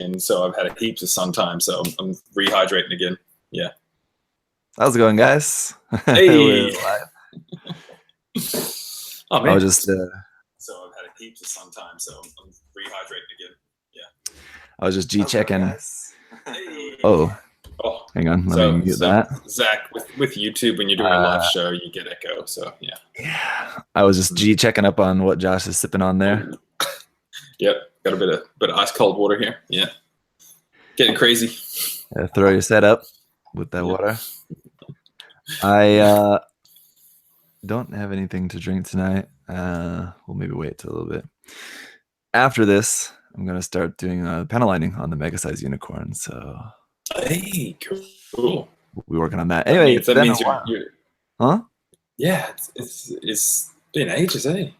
and so I've had heaps of sun time, so I'm rehydrating again. Yeah. How's it going, guys? Hey. We're live. Oh man. I was just so I've had heaps of sun time, so I'm rehydrating again. Yeah. I was just G-checking. Hey. Oh, hang on. Let me mute that. Zach, with YouTube, when you're doing a live show, you get echo. So yeah. Yeah. I was just G-checking up on what Josh is sipping on there. Yep. Got a bit of ice cold water here. Yeah. Getting crazy. Yeah, throw your set up with that water. I don't have anything to drink tonight. We'll maybe wait till a little bit. After this, I'm gonna start doing panel lining on the mega size unicorn. So hey, cool. We're working on that. Anyway, that means you're huh? Yeah, it's been ages, eh?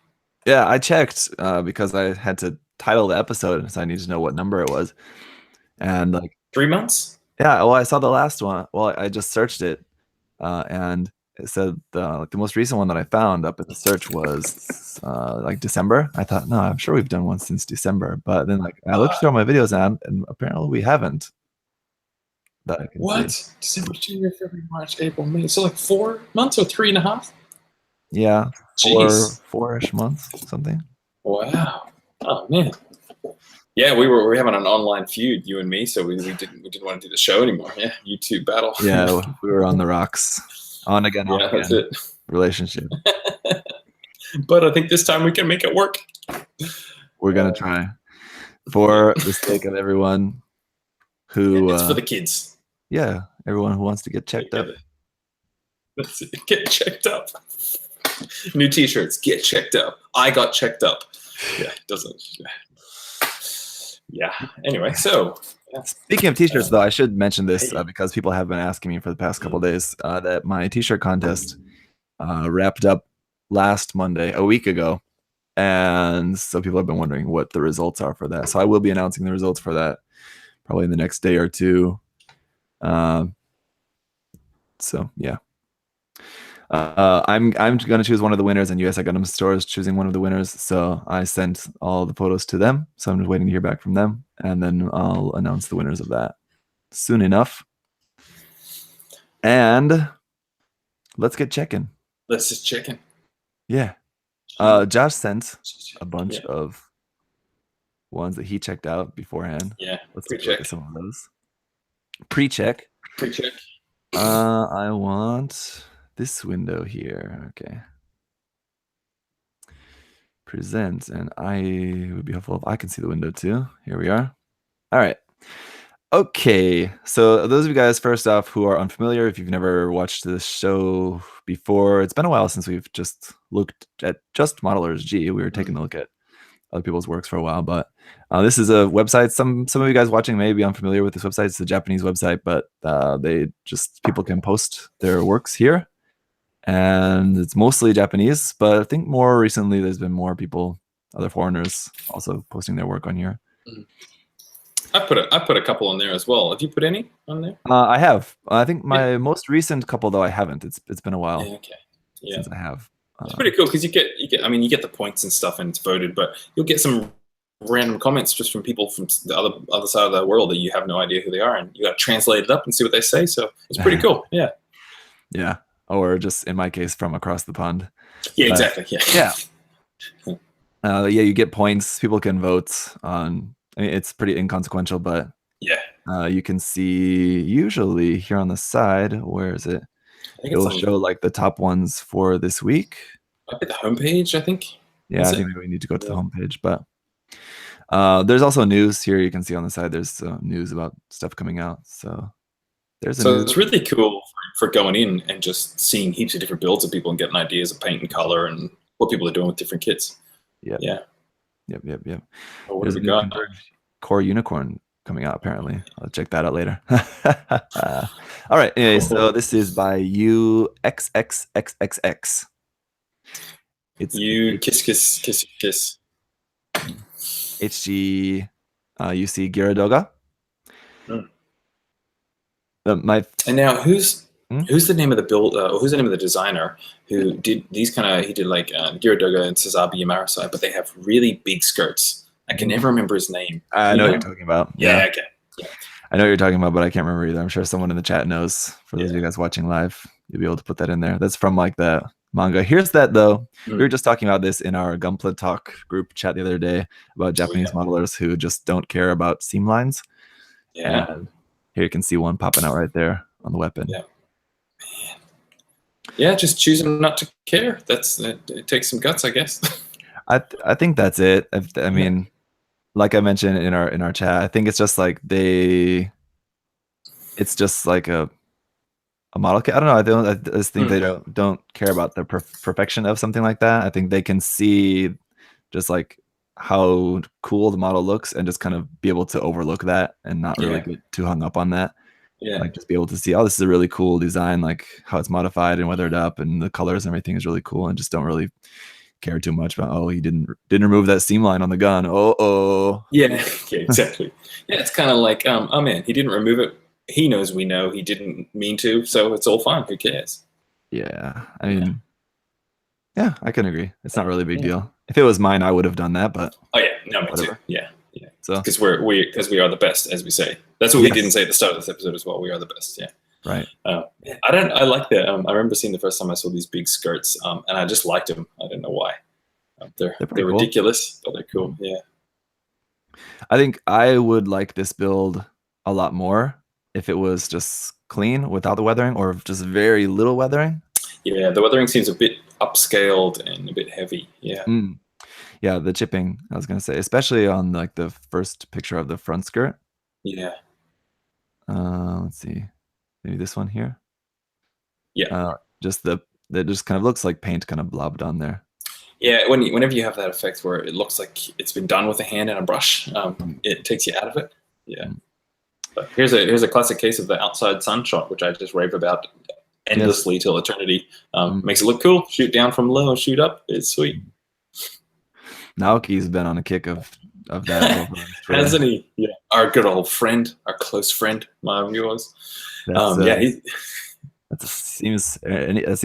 Yeah, I checked because I had to title the episode, so I need to know what number it was. And like 3 months? Yeah, well, I saw the last one. Well, I just searched it, and it said the most recent one that I found up in the search was like December. I thought, no, I'm sure we've done one since December. But then like I looked through all my videos and apparently we haven't. That I can see. December, January, February, March, April, May. So like 4 months or 3.5? Yeah, four-ish months, something. Wow. Oh man. Yeah, we were having an online feud, you and me, so we didn't want to do the show anymore. Yeah, YouTube battle. Yeah, we were on the rocks, on again, off again. That's it. Relationship. But I think this time we can make it work. We're gonna try, for the sake of everyone who. It's for the kids. Yeah, everyone who wants to get checked up. Get checked up. New T-shirts. Get checked up. I got checked up. Yeah, it doesn't. Yeah. Anyway, so speaking of T-shirts, though, I should mention this because people have been asking me for the past couple of days that my T-shirt contest wrapped up last Monday, a week ago, and so people have been wondering what the results are for that. So I will be announcing the results for that probably in the next day or two. So yeah. I'm gonna choose one of the winners, and USA Gundam Store is choosing one of the winners. So I sent all the photos to them. So I'm just waiting to hear back from them, and then I'll announce the winners of that soon enough. And let's get checking. Let's just checking. Yeah. Josh sent a bunch of ones that he checked out beforehand. Yeah. Let's check some of those. Pre-check. Pre-check. I want this window here. Okay. Present, and I would be helpful if I can see the window too. Here we are. All right. Okay. So those of you guys, first off, who are unfamiliar, if you've never watched this show before, it's been a while since we've just looked at just Modelers G. We were taking a look at other people's works for a while, but this is a website. Some of you guys watching may be unfamiliar with this website. It's a Japanese website, but people can post their works here. And it's mostly Japanese, but I think more recently there's been more people, other foreigners, also posting their work on here. I put a couple on there as well. Have you put any on there? I have. I think my most recent couple, though, I haven't. It's been a while. Yeah, okay. Yeah. Since I have. It's pretty cool because you get the points and stuff, and it's voted, but you'll get some random comments just from people from the other side of the world that you have no idea who they are, and you got to translate it up and see what they say. So it's pretty cool. Yeah. Yeah. Or just in my case, from across the pond. Yeah, exactly. Yeah. Yeah. You get points. People can vote on. I mean, it's pretty inconsequential, but you can see usually here on the side. Where is it? It'll show like the top ones for this week. At the homepage, I think. Yeah, I think maybe we need to go to the homepage, but there's also news here. You can see on the side. There's news about stuff coming out. So it's really cool for going in and just seeing heaps of different builds of people and getting ideas of paint and color and what people are doing with different kits. Yep. Well, what have we got? Core Unicorn coming out, apparently. I'll check that out later. All right. Anyway, so this is by UXXXXX. It's kiss. HG UC Giradoga. And now who's the name of the build? Who's the name of the designer who did these he did like Giradoga and Sazabi Yamarasai, but they have really big skirts. I can never remember his name. I know what you're talking about. Yeah. Okay. Yeah. I know what you're talking about, but I can't remember either. I'm sure someone in the chat knows. For those of Yeah. you guys watching live, you'll be able to put that in there. That's from like the manga. Here's that though. We were just talking about this in our Gunpla Talk group chat the other day about Japanese modelers who just don't care about seam lines. Yeah. And here you can see one popping out right there on the weapon. Yeah. Man. Yeah, just choosing not to care. It takes some guts, I guess. I think that's it. I mean, like I mentioned in our chat, I think it's just like it's just like a model kit. I don't know. I just think they don't care about the perfection of something like that. I think they can see just like how cool the model looks and just kind of be able to overlook that and not really get too hung up on that. Yeah. Like just be able to see, oh, this is a really cool design, like how it's modified and weathered up and the colors and everything is really cool, and just don't really care too much about, oh, he didn't remove that seam line on the gun. Yeah, exactly. Yeah, it's kind of like, oh man, he didn't remove it. He knows we know he didn't mean to, so it's all fine. Who cares? Yeah, I mean, yeah, I can agree. It's not really a big deal. If it was mine, I would have done that, but oh yeah, no, me whatever. too. Yeah. So because we are the best, as we say. That's what we didn't say at the start of this episode as well. We are the best. Yeah. Right. I like that. I remember seeing the first time I saw these big skirts, and I just liked them. I don't know why. They're cool. Ridiculous, but they're cool. Yeah. I think I would like this build a lot more if it was just clean without the weathering, or just very little weathering. Yeah, the weathering seems a bit upscaled and a bit heavy. Yeah. Yeah, the chipping, I was gonna say, especially on like the first picture of the front skirt. Yeah. Let's see, maybe this one here. Yeah. That just kind of looks like paint kind of blobbed on there. Yeah, whenever you have that effect where it looks like it's been done with a hand and a brush, it takes you out of it. Yeah. But here's a classic case of the outside sun shot, which I just rave about endlessly till eternity. Makes it look cool. Shoot down from low, shoot up. It's sweet. Naoki's been on a kick of that. Hasn't he? Yeah. Our good old friend, our close friend, my viewers. That seems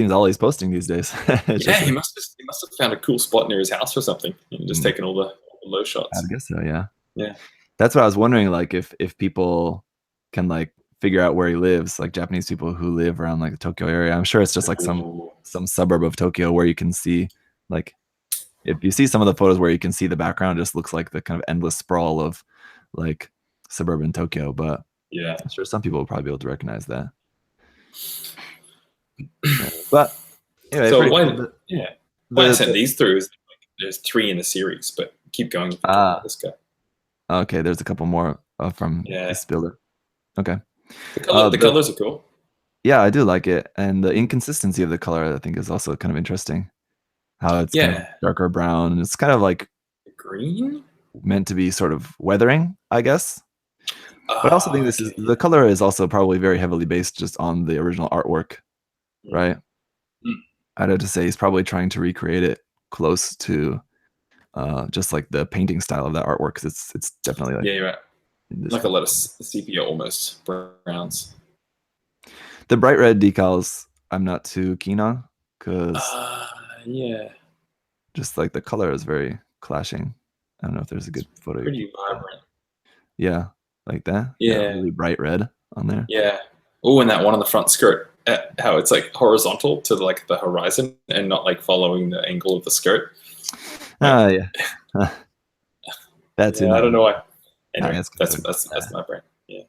all he's posting these days. Yeah, he must have found a cool spot near his house or something and just taken all the low shots. I guess so. Yeah. Yeah. That's what I was wondering. Like if people can like figure out where he lives, like Japanese people who live around like the Tokyo area. I'm sure it's just like some suburb of Tokyo where you can see, like, if you see some of the photos where you can see the background, it just looks like the kind of endless sprawl of like suburban Tokyo. But yeah, I'm sure some people will probably be able to recognize that. But anyway, so why I sent these through is like, there's 3 in the series, but keep going with this guy. Okay, there's a couple more from this builder. Okay, the colors are cool. Yeah, I do like it, and the inconsistency of the color I think is also kind of interesting. How it's kind of darker brown, and it's kind of like green, meant to be sort of weathering, I guess. But I also think the color is also probably very heavily based just on the original artwork, right? I'd have to say he's probably trying to recreate it close to just like the painting style of that artwork, because it's definitely like you're right. Like a lot of sepia almost browns. The bright red decals I'm not too keen on, because just like the color is very clashing. I don't know if there's a good photo. Pretty vibrant. Yeah, like that. Yeah, really bright red on there. Yeah. Oh, and that one on the front skirt, how it's like horizontal to like the horizon and not like following the angle of the skirt. Yeah. That's I don't know why. Anyway, that's my brain. Yeah.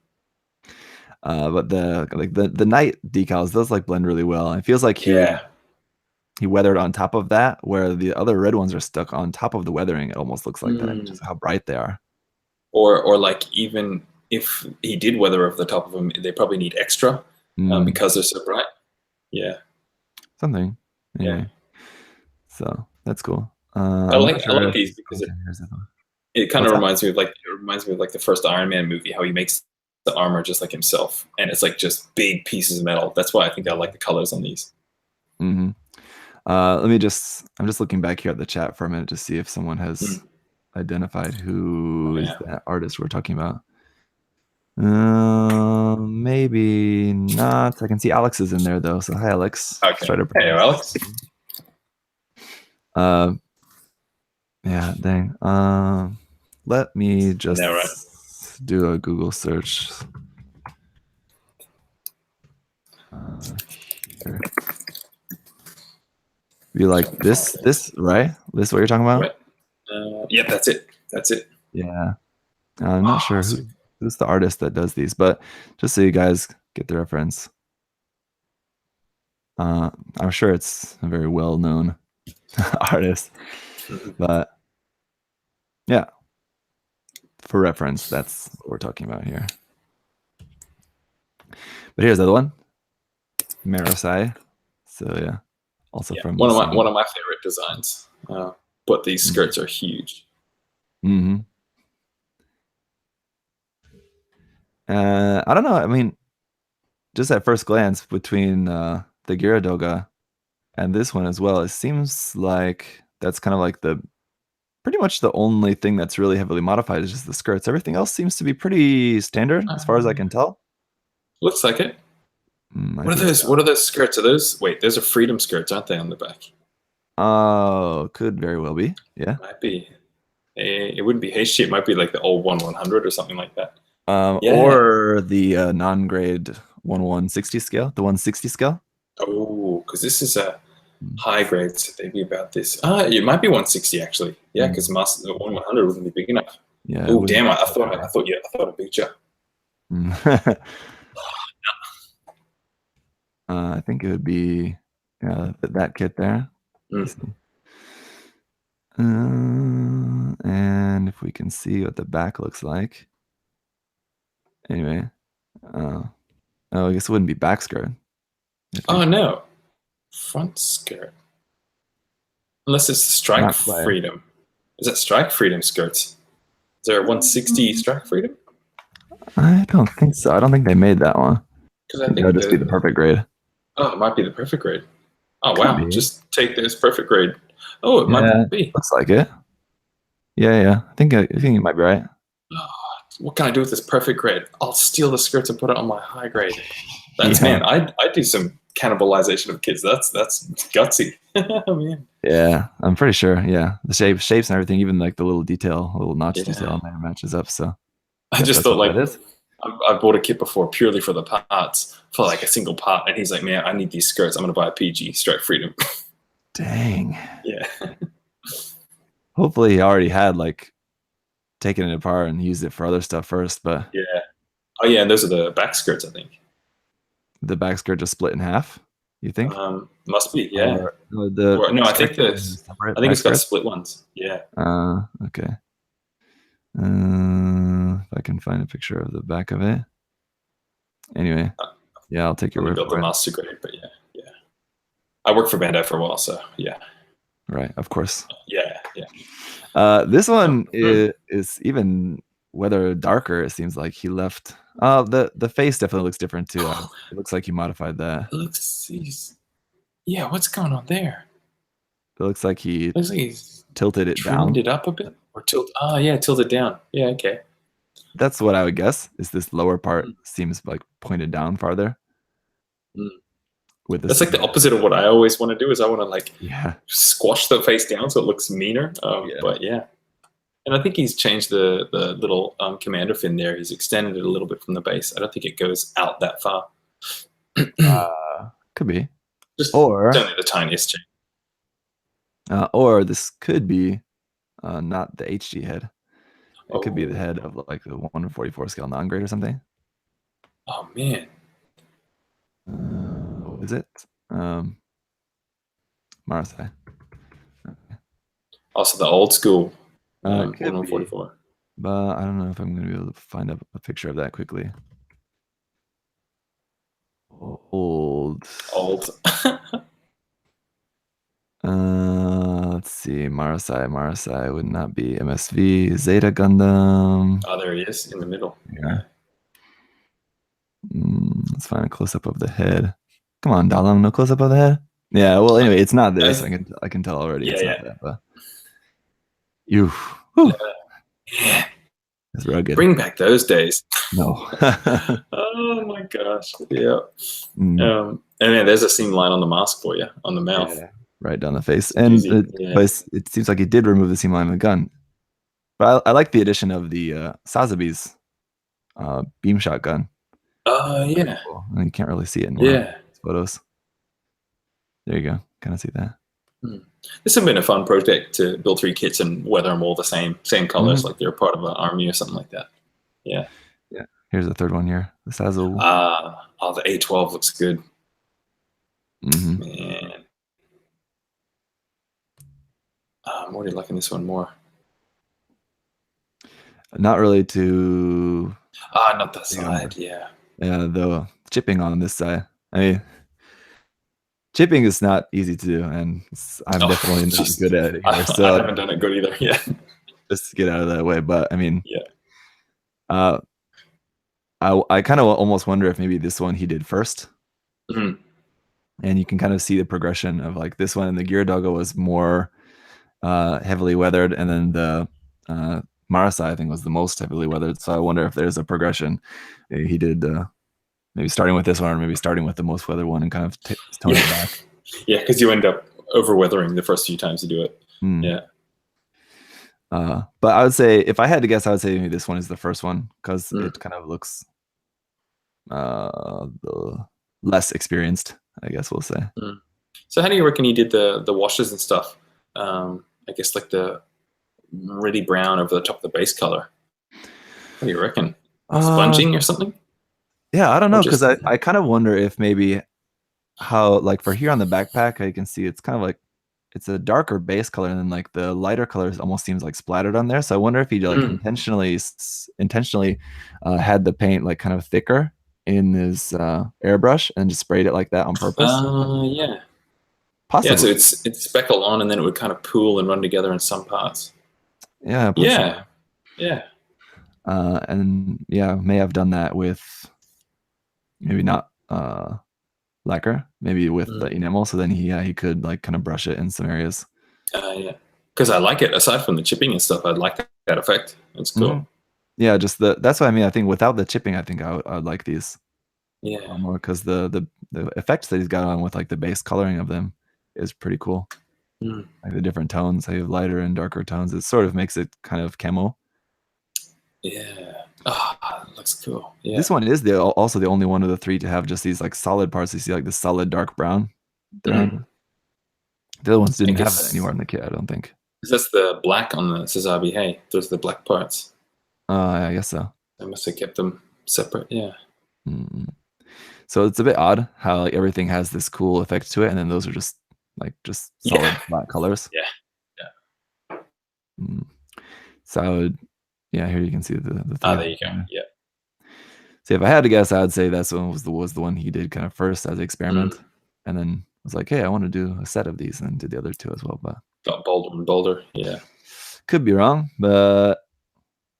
But the night decals, those like blend really well. It feels like he weathered on top of that, where the other red ones are stuck on top of the weathering. It almost looks like that, just how bright they are. Or like even if he did weather over the top of them, they probably need extra because they're so bright. Yeah. Something. Anyway. So that's cool. I like these because it kind of reminds me of like the first Iron Man movie, how he makes the armor just like himself, and it's like just big pieces of metal. That's why I think I like the colors on these. I'm just looking back here at the chat for a minute to see if someone has identified who is that artist we're talking about. Maybe not. I can see Alex is in there though. So hi, Alex. Okay. Hey, Alex. Yeah, dang. Let me just know, right? do a Google search. Here. Be like this, right? This is what you're talking about? Right. Yep, that's it. That's it. Yeah. I'm not sure who's the artist that does these, but just so you guys get the reference. I'm sure it's a very well-known artist, but yeah, for reference, that's what we're talking about here. But here's the other one, Marasai. So yeah, also from one of my favorite designs. But these skirts are huge. Mm-hmm. I don't know. I mean, just at first glance, between the Gyaradoga and this one as well, it seems like that's kind of like the pretty much the only thing that's really heavily modified is just the skirts. Everything else seems to be pretty standard as far as I can tell. Looks like it. What are those? What are those skirts? Are those? Wait, those are Freedom skirts, aren't they, on the back? Oh, could very well be. Yeah, might be. It wouldn't be HG. It might be like the old 1/100 or something like that. Yeah. Or the non-grade 1/160 scale, the 160 scale. Oh, because this is a high grade, so they'd be about this. It might be 160 actually. Yeah, because the 1/100 wouldn't be big enough. Yeah. Oh, damn! I thought a big jump. I think it would be that kit there. And if we can see what the back looks like. Anyway, oh, I guess it wouldn't be back skirt. Oh no, front skirt. Unless it's Strike Freedom. Is that Strike Freedom skirts? Is there a 160 Strike Freedom? I don't think so. I don't think they made that one. Because I think that would just be the perfect grade. Oh, it might be the perfect grade. Oh wow! Just take this perfect grade. Oh, it might be. Looks like it. Yeah. I think you might be right. What can I do with this perfect grade? I'll steal the skirts and put it on my high grade. That's man. I do some cannibalization of kids. That's gutsy. Man. Yeah, I'm pretty sure. Yeah, the shapes and everything, even like the little notch detail on there matches up. So I just thought like I bought a kit before purely for the parts, for like a single part, and he's like, "Man, I need these skirts. I'm gonna buy a PG Strike Freedom." Dang. Yeah. Hopefully, he already had like taken it apart and used it for other stuff first. But yeah. Oh yeah, and those are the back skirts, I think. The back skirt just split in half. You think? Must be, yeah. No, I think it's got split ones. Yeah. Okay. If I can find a picture of the back of it. Anyway, yeah, I'll take your word for it. The master grade, but yeah. I worked for Bandai for a while, so yeah. Right, of course. Yeah. This one is even whether darker. It seems like he left. The face definitely looks different too. It looks like he modified that. Yeah, what's going on there? It looks like he's tilted it trimmed down. It up a bit, or tilted down. Yeah, okay. That's what I would guess. Is this lower part seems like pointed down farther? That's like the opposite of what I always want to do. Is I want to like squash the face down so it looks meaner. But yeah. And I think he's changed the little commander fin there. He's extended it a little bit from the base. I don't think it goes out that far. Could be. Or it's only the tiniest change. Or this could be not the HG head. It could be the head of like the 1/44 scale non-grade or something. Oh man. What is it? Marasai. Also the old school 1/44. But I don't know if I'm going to be able to find a picture of that quickly. Old. Let's see. Marasai would not be MSV. Zeta Gundam. Oh, there he is in the middle. Yeah. Let's find a close up of the head. Come on, Dalam, no close up of the head. Yeah. Well, anyway, it's not this. I can tell already. It's not that. But it's rugged. Bring back those days. No. Oh my gosh. Yeah. And then there's a seam line on the mask for you on the mouth. Right down the face. And it seems like he did remove the seam line of the gun. But I like the addition of the Sazabi's beam shotgun. Pretty Yeah, cool. And you can't really see it in one of yeah. these photos. There you go. Kind of see that. Hmm. This has been a fun project to build 3 kits and weather them all the same colors, Mhm. like they're part of an army or something like that. Yeah. Yeah. Here's the third one here. The Sazo. Oh, the A12 looks good, Hmm. man. I'm already liking this one more. Not really too Not that big on side. Yeah. the chipping on this side. I mean, chipping is not easy to do, and I'm Oh, definitely not jeez. good at it here. I So haven't done it good either. Yeah. just to get out of that way. But I mean, Yeah. uh, I kind of almost wonder if maybe this one he did first, Mhm. and you can kind of see the progression of like this one, and the Gear Doggo was more heavily weathered, and then the Marasa I think was the most heavily weathered. So I wonder if there's a progression. Maybe he did maybe starting with this one, or maybe starting with the most weathered one, and kind of toned Yeah. it back. Yeah, because you end up over weathering the first few times you do it. Mm. Yeah. But I would say, if I had to guess, I would say maybe this one is the first one because Mm. it kind of looks the less experienced, I guess we'll say. Mm. So how do you reckon he did the washes and stuff? I guess like the really brown over the top of the base color. What do you reckon? Uh, Sponging or something? yeah, I don't Or know, because just I kind of wonder if maybe how, like for here on the backpack, I can see it's kind of like it's a darker base color, and then like the lighter colors almost seems like splattered on there. So I wonder if he like Mm. intentionally had the paint like kind of thicker in his airbrush and just sprayed it like that on purpose. Yeah. Yeah, so Possibly. it's speckle on and then it would kind of pool and run together in some parts. Yeah, possibly. Yeah. Yeah. And yeah, may have done that with maybe not lacquer, maybe with the Mm. enamel. So then he could like kind of brush it in some areas. Yeah. Because I like it. Aside from the chipping and stuff, I like that effect. It's Hmm. cool. Yeah, just that's what I mean. I think without the chipping, I think I would like these Yeah. more, because the effects that he's got on with like the base coloring of them is pretty cool. Mm. Like the different tones, how you have lighter and darker tones. It sort of makes it kind of camo. Yeah. Ah, that looks cool. Yeah. This one is also the only one of the three to have just these like solid parts. You see like the solid dark brown Mm. thread. The other ones I didn't have that guess anywhere in the kit, I don't think. that's the black on the Sazabi. Hey, those are the black parts. I guess so. I must have kept them separate. Yeah. Mm. So it's a bit odd how like everything has this cool effect to it, and then those are just solid Yeah. flat colors. Yeah. Yeah. Mm. So I would, yeah, here you can see the three. There you go. Yeah. So if I had to guess, I would say that's one was the one he did kind of first as an experiment, Mm. and then was like, hey, I want to do a set of these, and did the other two as well. But Got bolder and bolder. Yeah. could be wrong, but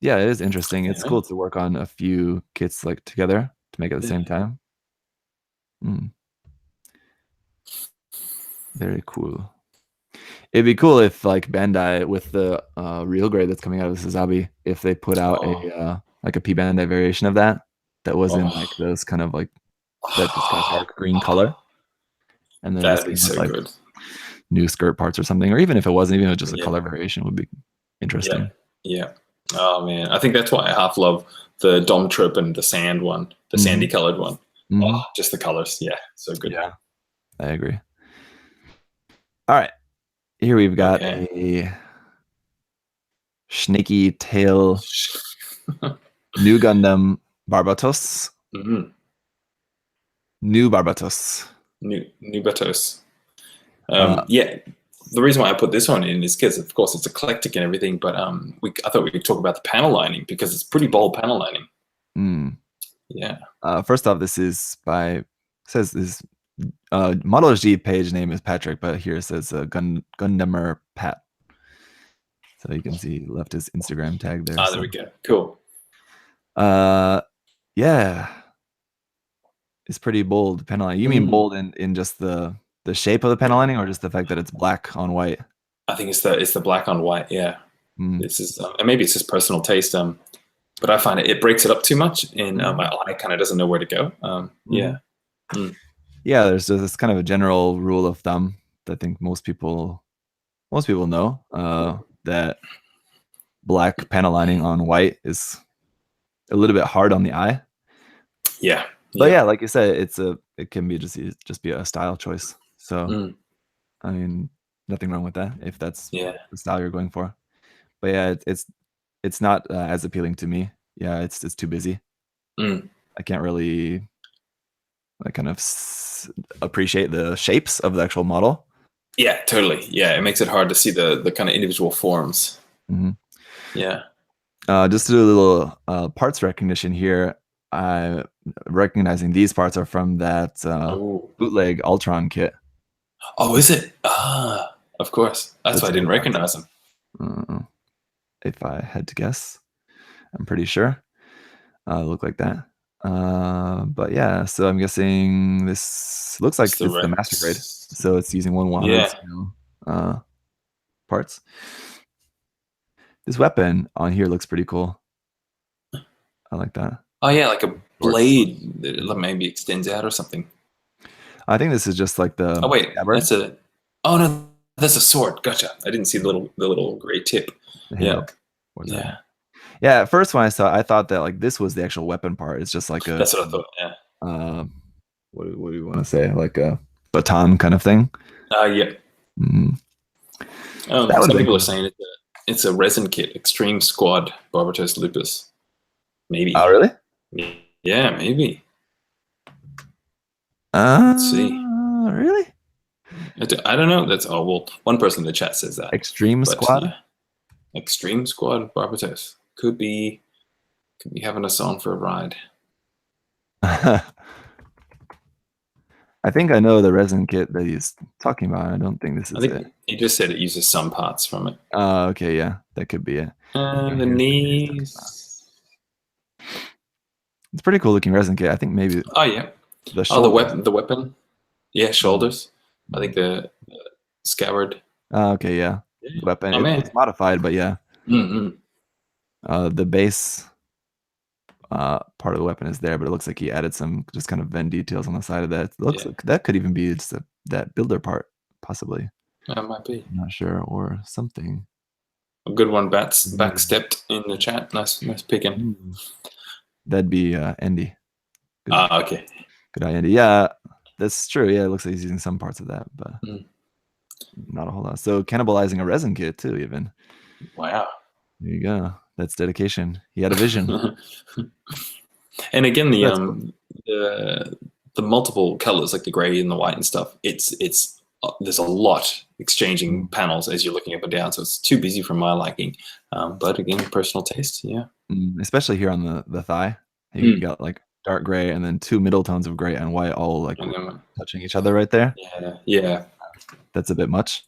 yeah, it is interesting. It's Yeah. cool to work on a few kits like together to make it at the Yeah. same time. Mm. Very cool. It'd be cool if like Bandai with the real grade that's coming out of the Sazabi, if they put out a like a P Bandai variation of that was in like those kind of like that just kind of dark green color, and then That'd just be kind of so like good. new skirt parts or something, or even if it wasn't, even if it was just a Yeah. color variation, would be interesting. Yeah. Oh man, I think that's why I half love the Dom Trip and the sand one, the sandy colored one. Mhm. Just the colors. Yeah, so good. Yeah, I agree. All right, here we've got Okay. a snaky tail new Gundam Barbatos. Mhm. New Barbatos. New Batos. Uh, Yeah, the reason why I put this one in is because, of course, it's eclectic and everything. But I thought we could talk about the panel lining because it's pretty bold panel lining. mm. Yeah. First off, this is by says this Model G page name is Patrick, but here it says Gundamer Pat. So you can see he left his Instagram tag there. There we go. Cool. Yeah, it's pretty bold panel lining. You mean bold in just the shape of the panel lining, or just the fact that it's black on white? I think it's the black on white. Yeah. Mm. This is and maybe it's just personal taste. But I find it breaks it up too much, and my eye kind of doesn't know where to go. Yeah. Mm. Yeah, there's just this kind of a general rule of thumb that I think most people know, that black panel lining on white is a little bit hard on the eye. Yeah. But yeah, like you said, it can be just be a style choice. So I mean, nothing wrong with that if that's the style you're going for. But yeah, it's not as appealing to me. Yeah, it's too busy. I can't really like kind of appreciate the shapes of the actual model. Yeah, totally. Yeah, it makes it hard to see the kind of individual forms. Yeah. Just to do a little parts recognition here. Recognizing these parts are from that bootleg Ultron kit. Oh, is it? Ah, of course. That's why I didn't recognize them. If I had to guess, I'm pretty sure. Look like that. But yeah, so I'm guessing this looks like it's the master grade. So it's using 1/100 scale parts. This weapon on here looks pretty cool. I like that. Oh yeah, like a blade that maybe extends out or something. I think this is just like the. Oh wait, that's a. Oh no, that's a sword. Gotcha. I didn't see the little gray tip. Yeah. Yeah. Yeah. At first, when I saw it, I thought that like this was the actual weapon part. It's just like a. That's what I thought. Yeah. What do you want to say? Like a baton kind of thing. Yeah. Some people are saying it's a resin kit, Extreme Squad, Barbatos Lupus. Maybe. Oh really? Yeah, maybe. Let's see. Really? I don't know. That's one person in the chat says that. Extreme Squad. Yeah. Extreme Squad Barbatos could be having us on for a ride. I think I know the resin kit that he's talking about. I don't think this is it. He just said it uses some parts from it. Okay, yeah, that could be it. And the knees. It's pretty cool looking resin kit. I think maybe. Oh yeah. The weapon. Yeah, shoulders. I think the scabbard. Okay, yeah. The weapon. It's modified, but yeah. The base part of the weapon is there, but it looks like he added some just kind of Venn details on the side of that. It looks like that could even be just that builder part, possibly. That might be. I'm not sure, or something. A good one, backstepped in the chat. Nice picking. That'd be Andy. Okay. Good eye, Andy. Yeah, that's true. Yeah, it looks like he's using some parts of that, but not a whole lot. So cannibalizing a resin kit too, even. Wow. There you go. That's dedication. He had a vision. And again, the multiple colors, like the gray and the white and stuff. It's there's a lot exchanging panels as you're looking up and down, so it's too busy for my liking. But again, personal taste. Yeah. Especially here on the thigh, you got like dark gray and then two middle tones of gray and white, all like touching each other right there. Yeah. That's a bit much.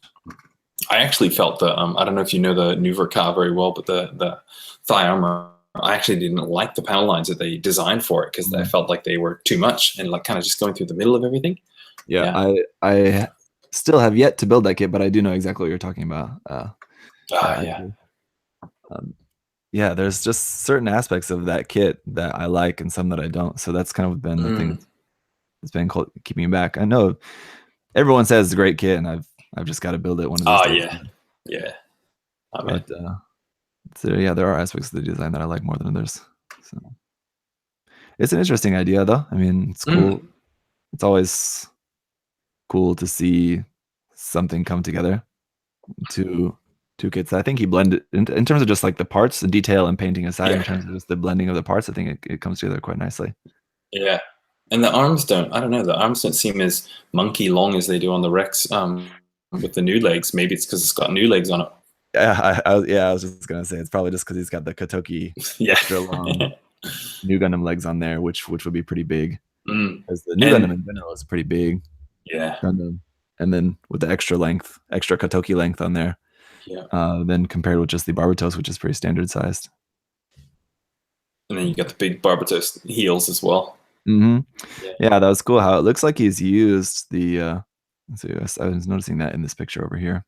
I actually felt the I don't know if you know the Nouveau car very well, but the thigh armor, I actually didn't like the panel lines that they designed for it because I felt like they were too much and like kind of just going through the middle of everything. Yeah. I still have yet to build that kit, but I do know exactly what you're talking about. Yeah, there's just certain aspects of that kit that I like and some that I don't. So that's kind of been the thing that's been keeping me back. I know everyone says it's a great kit, and I've just got to build it one of these days. Yeah. But so yeah, there are aspects of the design that I like more than others. So it's an interesting idea, though. I mean, it's cool. It's always cool to see something come together. Two kits. I think he blended in terms of just like the parts and detail and painting aside. In terms of just the blending of the parts, I think it comes together quite nicely. Yeah. And the arms don't. I don't know. The arms don't seem as monkey long as they do on the Rex with the new legs. Maybe it's because it's got new legs on it. Yeah, I was just gonna say it's probably just because he's got the Kotoki extra long new Gundam legs on there, which would be pretty big. Because the new Gundam in general is pretty big. Yeah. Gundam, and then with the extra Kotoki length on there. Yeah. Then compared with just the Barbatos, which is pretty standard sized. And then you got the big Barbatos heels as well. Yeah, that was cool. How it looks like he's used the. So I was noticing that in this picture over here.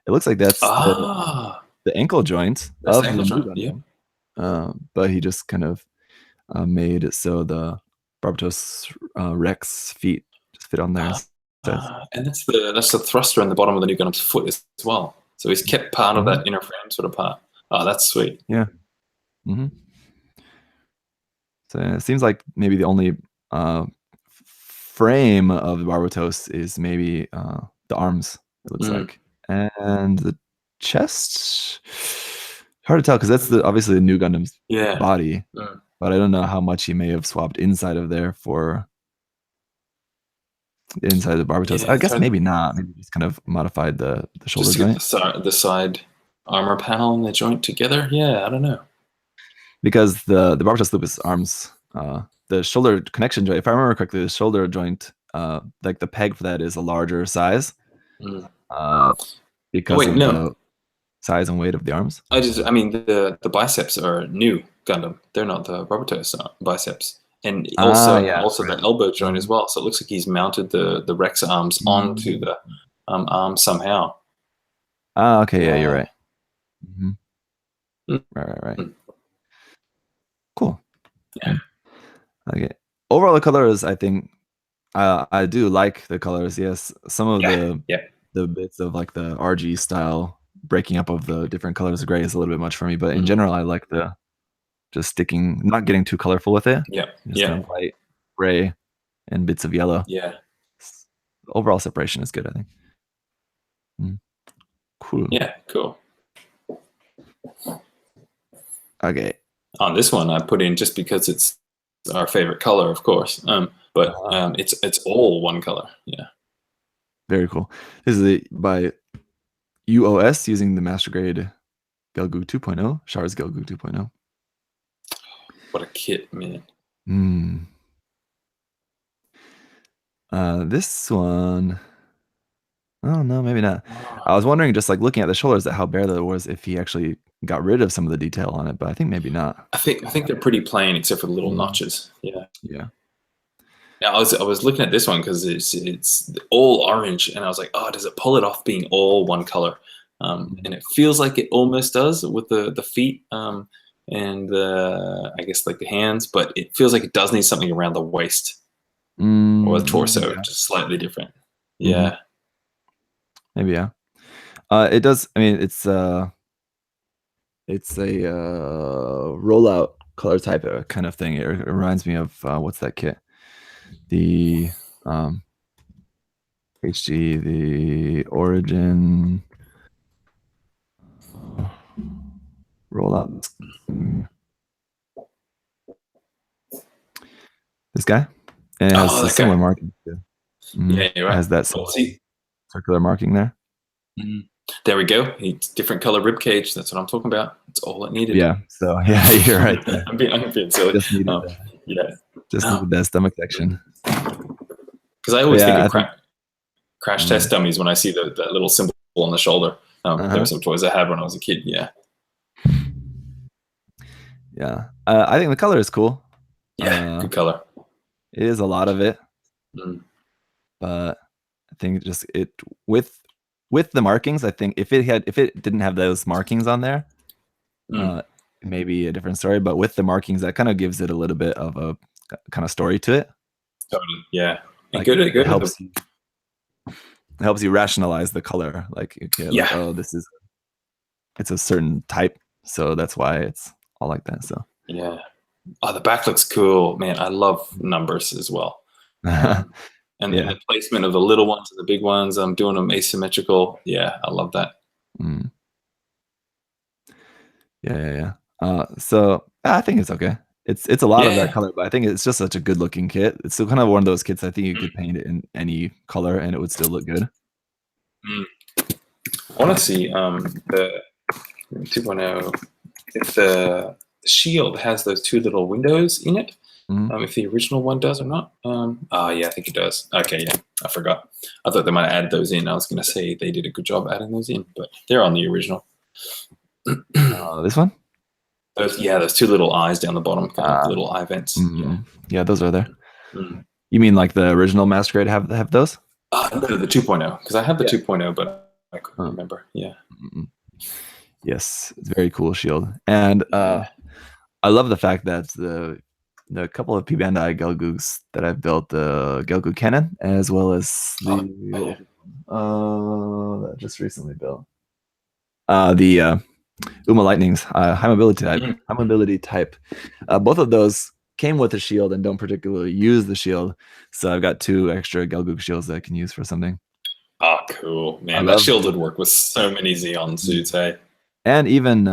It looks like that's the ankle joint of the new Gundam. But he just kind of made it so the Barbatos Rex feet just fit on there. And that's the thruster in the bottom of the new Gundam's foot as well. So he's kept part of that inner frame sort of part. Oh, that's sweet. Yeah. Mm-hmm. So it seems like maybe the only frame of the Barbatos is maybe the arms, it looks like. And the chest, hard to tell because that's obviously the new Gundam's body. But I don't know how much he may have swapped inside of there for inside the Barbatos. Yeah, I guess maybe not. Maybe just kind of modified the shoulder joint. The side armor panel and the joint together. Yeah, I don't know. Because the Barbatos Lupus arms, the shoulder connection joint, if I remember correctly, the shoulder joint, like the peg for that is a larger size. Because of the size and weight of the arms. I mean, the biceps are new Gundam. They're not the Barbatos biceps. And also the elbow joint as well. So it looks like he's mounted the Rex arms onto the arm somehow. Okay, yeah, you're right. Right. Cool. Yeah. Okay. Overall, the colors, I think, I do like the colors. Yes, some of the bits of like the RG style breaking up of the different colors of gray is a little bit much for me. But in general, I like the just sticking, not getting too colorful with it. Just kind of white, gray, and bits of yellow. Overall separation is good, I think. Cool. Yeah, cool. Okay. On this one, I put in just because it's our favorite color, of course. But it's all one color. Yeah. Very cool. This is by UOS using the Master Grade Gelgoog 2.0, Char's Gelgoog 2.0. What a kit, man. This one, oh no, maybe not. I was wondering, just like looking at the shoulders, at how bare that was, if he actually got rid of some of the detail on it, but I think maybe not. I think they're pretty plain except for the little notches. Yeah. Now, I was looking at this one because it's all orange, and I was like, oh, does it pull it off being all one color? And it feels like it almost does with the feet and I guess like the hands, but it feels like it does need something around the waist or the torso, just slightly different. Yeah. Maybe, yeah. It does. I mean, it's a rollout color type kind of thing. It reminds me of what's that kit? The HG, the Origin rollout. This guy, and it has a similar marking too. Yeah, you're right. It has that circular marking there. There we go. It's different color rib cage. That's what I'm talking about. It's all it needed. Yeah. So yeah, you're right. I'm being silly. Just needed that stomach section. Because I always think of crash test dummies when I see that little symbol on the shoulder. There were some toys I had when I was a kid. Yeah. Yeah. I think the color is cool. Yeah, good color. It is a lot of it. But I think just with the markings, I think if it didn't have those markings on there, maybe a different story. But with the markings, that kind of gives it a little bit of a kind of story to it. Totally. Yeah. And like it helps you rationalize the color. Like, like, oh, it's a certain type, so that's why it's all like that. So yeah. Oh, the back looks cool, man. I love numbers as well. And then the placement of the little ones and the big ones, I'm doing them asymmetrical. Yeah, I love that. Yeah. So I think it's okay. It's a lot of that color, but I think it's just such a good looking kit. It's still kind of one of those kits I think you could paint it in any color and it would still look good. I want to see the 2.0 if the shield has those two little windows in it. If the original one does or not. Yeah, I think it does. Okay, yeah, I forgot. I thought they might add those in. I was going to say they did a good job adding those in, but they're on the original. This one? Those two little eyes down the bottom, kind of little eye vents. Yeah, those are there. You mean like the original Master Grade have those? No, the 2.0, because I have the 2.0, but I couldn't remember. Yeah. Yes, it's very cool shield, and I love the fact that the couple of P Bandai Gelgoogs that I've built, the Gelgoog Cannon, as well as the that just recently built the Uma Lightning's high mobility type. Mm. High mobility type. Both of those came with a shield and don't particularly use the shield. So I've got 2 extra Gelgoog shields that I can use for something. Oh, cool, I man! That love shield would work with so many Xeon suits, hey? and even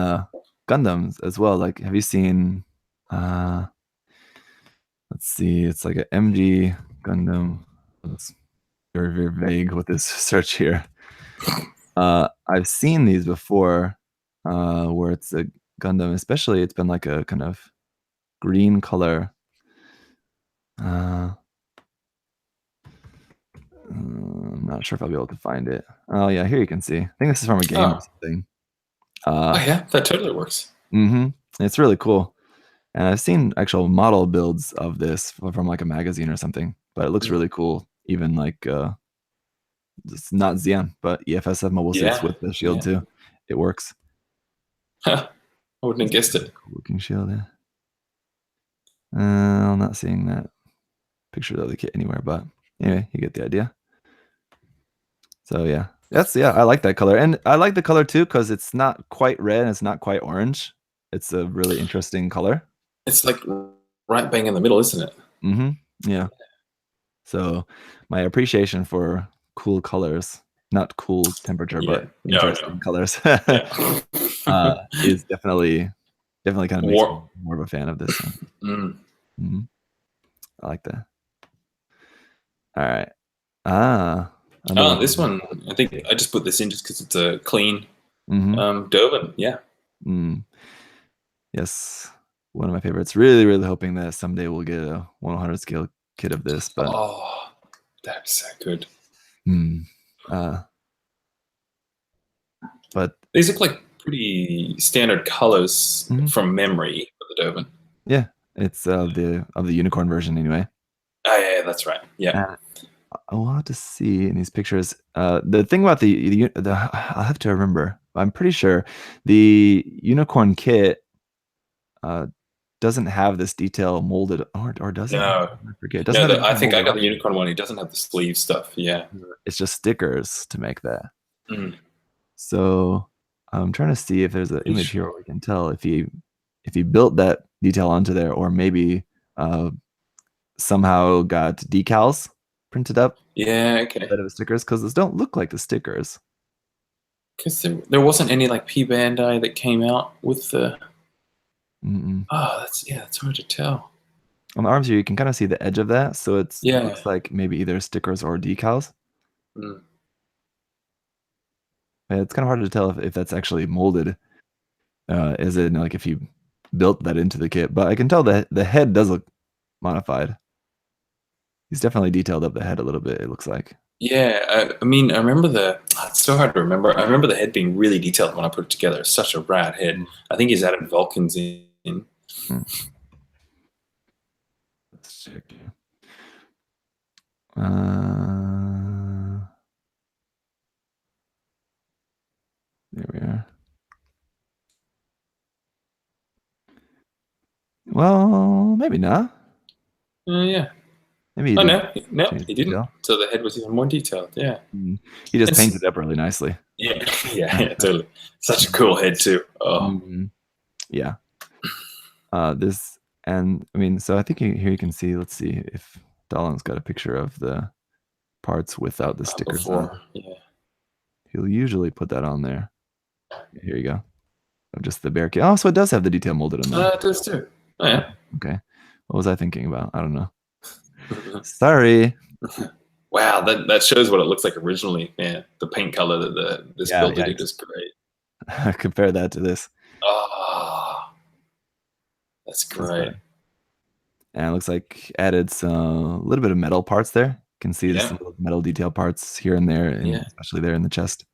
Gundams as well. Like, have you seen? Let's see. It's like an MG Gundam. It's very very vague with this search here. I've seen these before, where it's a Gundam. Especially, it's been like a kind of green color. I'm not sure if I'll be able to find it. Oh yeah, here you can see. I think this is from a game or something. Oh yeah, that totally works. It's really cool. And I've seen actual model builds of this from like a magazine or something, but it looks really cool. Even like it's not Xeon, but EFSF mobile suits with the shield too. It works. I wouldn't have guessed it. Cool looking shield. Yeah. I'm not seeing that picture of the kit anywhere, but anyway, you get the idea. So yeah, I like that color, and I like the color too because it's not quite red and it's not quite orange. It's a really interesting color. It's like right bang in the middle, isn't it? Yeah. So my appreciation for cool colors, not cool temperature, but interesting colors, is definitely kind of makes me more of a fan of this one. I like that. All right. This one, I think I just put this in just because it's a clean Doven. Yeah. Yes. One of my favorites. Really, really hoping that someday we'll get a 100 scale kit of this. But that'd be so good. But these look like pretty standard colors from memory for the Doven. Yeah, it's the unicorn version anyway. Oh yeah, that's right. Yeah. I'll have to see in these pictures. The thing about the I'll have to remember. I'm pretty sure the unicorn kit doesn't have this detail molded, or does it? No, I forget. I think I got the unicorn one. It doesn't have the sleeve stuff. Yeah, it's just stickers to make that. So I'm trying to see if there's an image here where we can tell if he built that detail onto there, or maybe somehow got decals printed up. Yeah, okay. Instead of stickers, because those don't look like the stickers. Because there wasn't any like P Bandai that came out with the. That's hard to tell. On the arms here, you can kind of see the edge of that, so it looks like maybe either stickers or decals. It's kind of hard to tell if that's actually molded, as in like if you built that into the kit. But I can tell that the head does look modified. He's definitely detailed up the head a little bit, it looks like. Yeah, I mean, I remember it's so hard to remember. I remember the head being really detailed when I put it together. It's such a rad head. I think he's added Vulcans in. Let's check. There we are. Well, maybe not. Yeah. Maybe he no, he didn't. So the head was even more detailed. Yeah. He just painted it up really nicely. Yeah, totally. Such a cool head too. Yeah. This, and I mean, so I think here you can see. Let's see if Dahlon's got a picture of the parts without the stickers on. Yeah. He'll usually put that on there. Here you go. Just the bear kit. Oh, so it does have the detail molded on there. It does too. Oh yeah. Okay. What was I thinking about? I don't know. Sorry. Wow, that shows what it looks like originally. Man, the paint color that this build did is great. Compare that to this. Oh, that's great. And it looks like added a little bit of metal parts there. You can see some metal detail parts here and there, and especially there in the chest.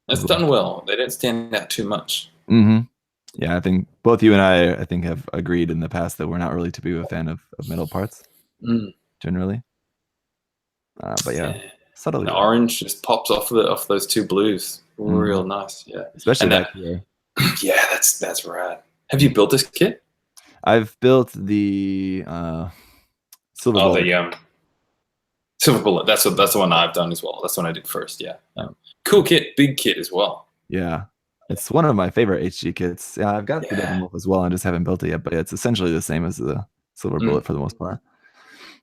That's done well. They don't stand out too much. Yeah, I think both you and I think have agreed in the past that we're not really too big of a fan of metal parts generally. But yeah, subtly. The orange just pops off those two blues. Real nice. Yeah, especially that here. Yeah, that's rad. Have you built this kit? I've built the Silver Bullet. Silver Bullet. That's the one I've done as well. That's the one I did first. Yeah. Cool kit, big kit as well. Yeah, It's one of my favorite HG kits. Yeah, I've got the Devil Yeah. Wolf as well. I just haven't built it yet, but it's essentially the same as the Silver Bullet for the most part.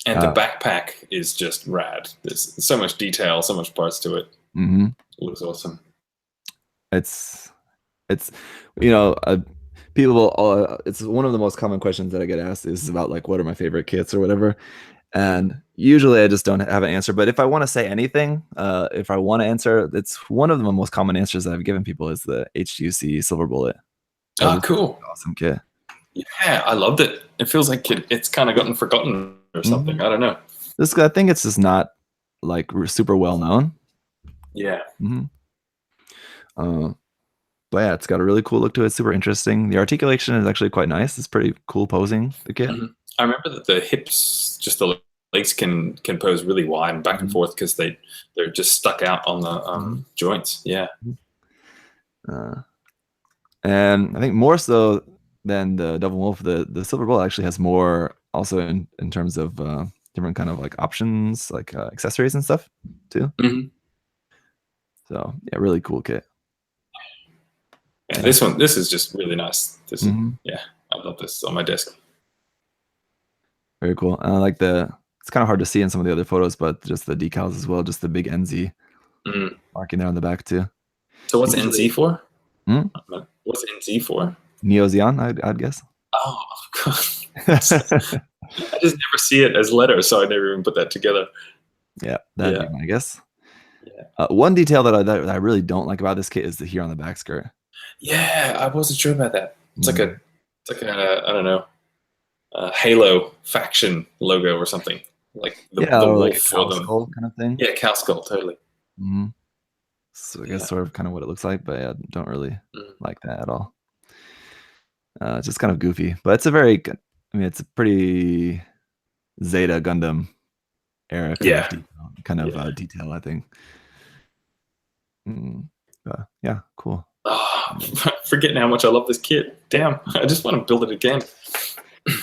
And the backpack is just rad. There's so much detail, so much parts to it. Mm-hmm. It looks awesome. It's you know, people. It's one of the most common questions that I get asked is about like what are my favorite kits or whatever. And usually I just don't have an answer. But if I want to say anything, if I want to answer, it's one of the most common answers that I've given people is the HGC Silver Bullet. Oh, cool. Awesome kit. Yeah, I loved it. It feels like it's kind of gotten forgotten or something. I don't know. I think it's just not like super well known. Yeah. But yeah, it's got a really cool look to it. Super interesting. The articulation is actually quite nice. It's pretty cool posing, the kit. I remember that the hips, just the legs can pose really wide and back and forth because they're just stuck out on the joints. Yeah. And I think more so than the Devil Wolf, the Silver Bullet actually has more also in terms of different kind of like options, like accessories and stuff too. So yeah, really cool kit. Yeah, this is just really nice. This yeah, I love this on my desk. Very cool. And I like it's kind of hard to see in some of the other photos, but just the decals as well, just the big NZ marking there on the back too. So what's NZ for? What's NZ for? Neo Xeon, I'd guess. Oh, of course. I just never see it as letters, so I never even put that together. Yeah, that'd be my guess. Yeah. One detail that I really don't like about this kit is the here on the back skirt. Yeah, I wasn't sure about that. It's like a I don't know, Halo faction logo or something. Like the wolf like a cow skull kind of thing. Yeah, cow skull, totally. So I guess sort of kind of what it looks like, but I don't really like that at all. It's just kind of goofy, but it's a very, I mean, it's a pretty Zeta Gundam era kind of detail, I think. Yeah, cool. Oh, forgetting how much I love this kit. Damn, I just want to build it again.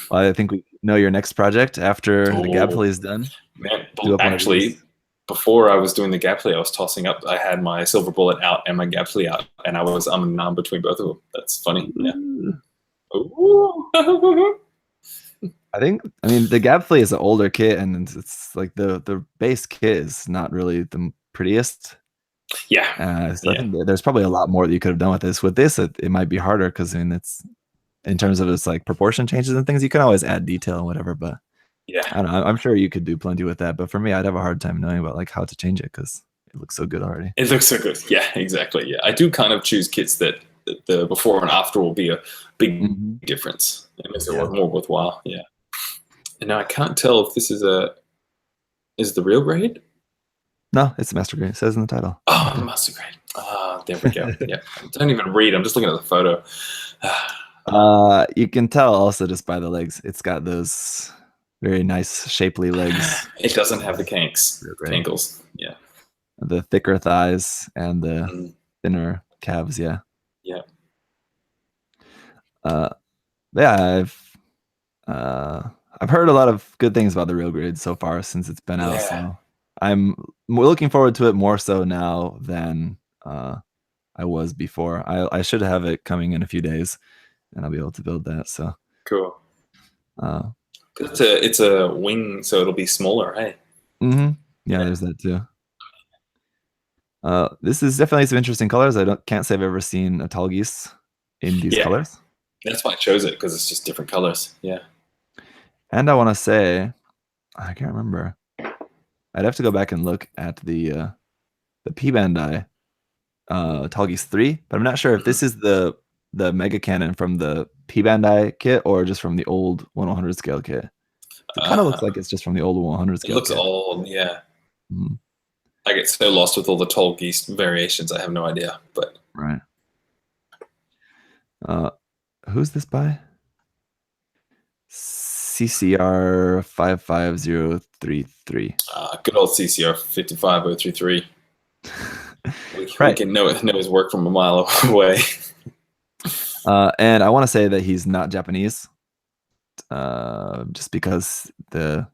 Well, I think we know your next project after the Gabpley is done. Man, actually, before I was doing the Gabpley, I was tossing up. I had my Silver Bullet out and my Gabpley out, and I was and between both of them. That's funny. Yeah. I mean, the Gabpley is an older kit, and it's like the base kit is not really the prettiest. Yeah. So I think there's probably a lot more that you could have done with this. With this, it might be harder because I mean, it's in terms of its like proportion changes and things. You can always add detail and whatever, but yeah, I don't know. I'm sure you could do plenty with that. But for me, I'd have a hard time knowing about like how to change it because it looks so good already. It looks so good. Yeah, exactly. Yeah, I do kind of choose kits that the before and after will be a big difference. It makes it work more worthwhile. Yeah. And now I can't tell if this is the real grade. No, it's the master grade. It says in the title. Oh, the master grade. There we go. Yeah. Don't even read. I'm just looking at the photo. You can tell also just by the legs. It's got those very nice shapely legs. It doesn't have the cankles. Yeah. The thicker thighs and the thinner calves. Yeah. Yeah. Yeah, I've heard a lot of good things about the real grade so far since it's been out. So I'm looking forward to it more so now than I was before. I should have it coming in a few days, and I'll be able to build that. So cool. It's a wing, so it'll be smaller, hey? Yeah, there's that too. This is definitely some interesting colors. Can't say I've ever seen a Tallgeese in these colors. That's why I chose it, because it's just different colors. Yeah. And I want to say, I can't remember. I'd have to go back and look at the P Bandai Tallgeese 3, but I'm not sure if this is the Mega Cannon from the P Bandai kit or just from the old 1/100 scale kit. It kind of looks like it's just from the old 1/100 scale. It looks old, yeah. I get so lost with all the Tallgeese variations. I have no idea, but right. Who's this by? CCR 55033. Good old CCR 55033. We can know his work from a mile away. And I want to say that he's not Japanese, just because the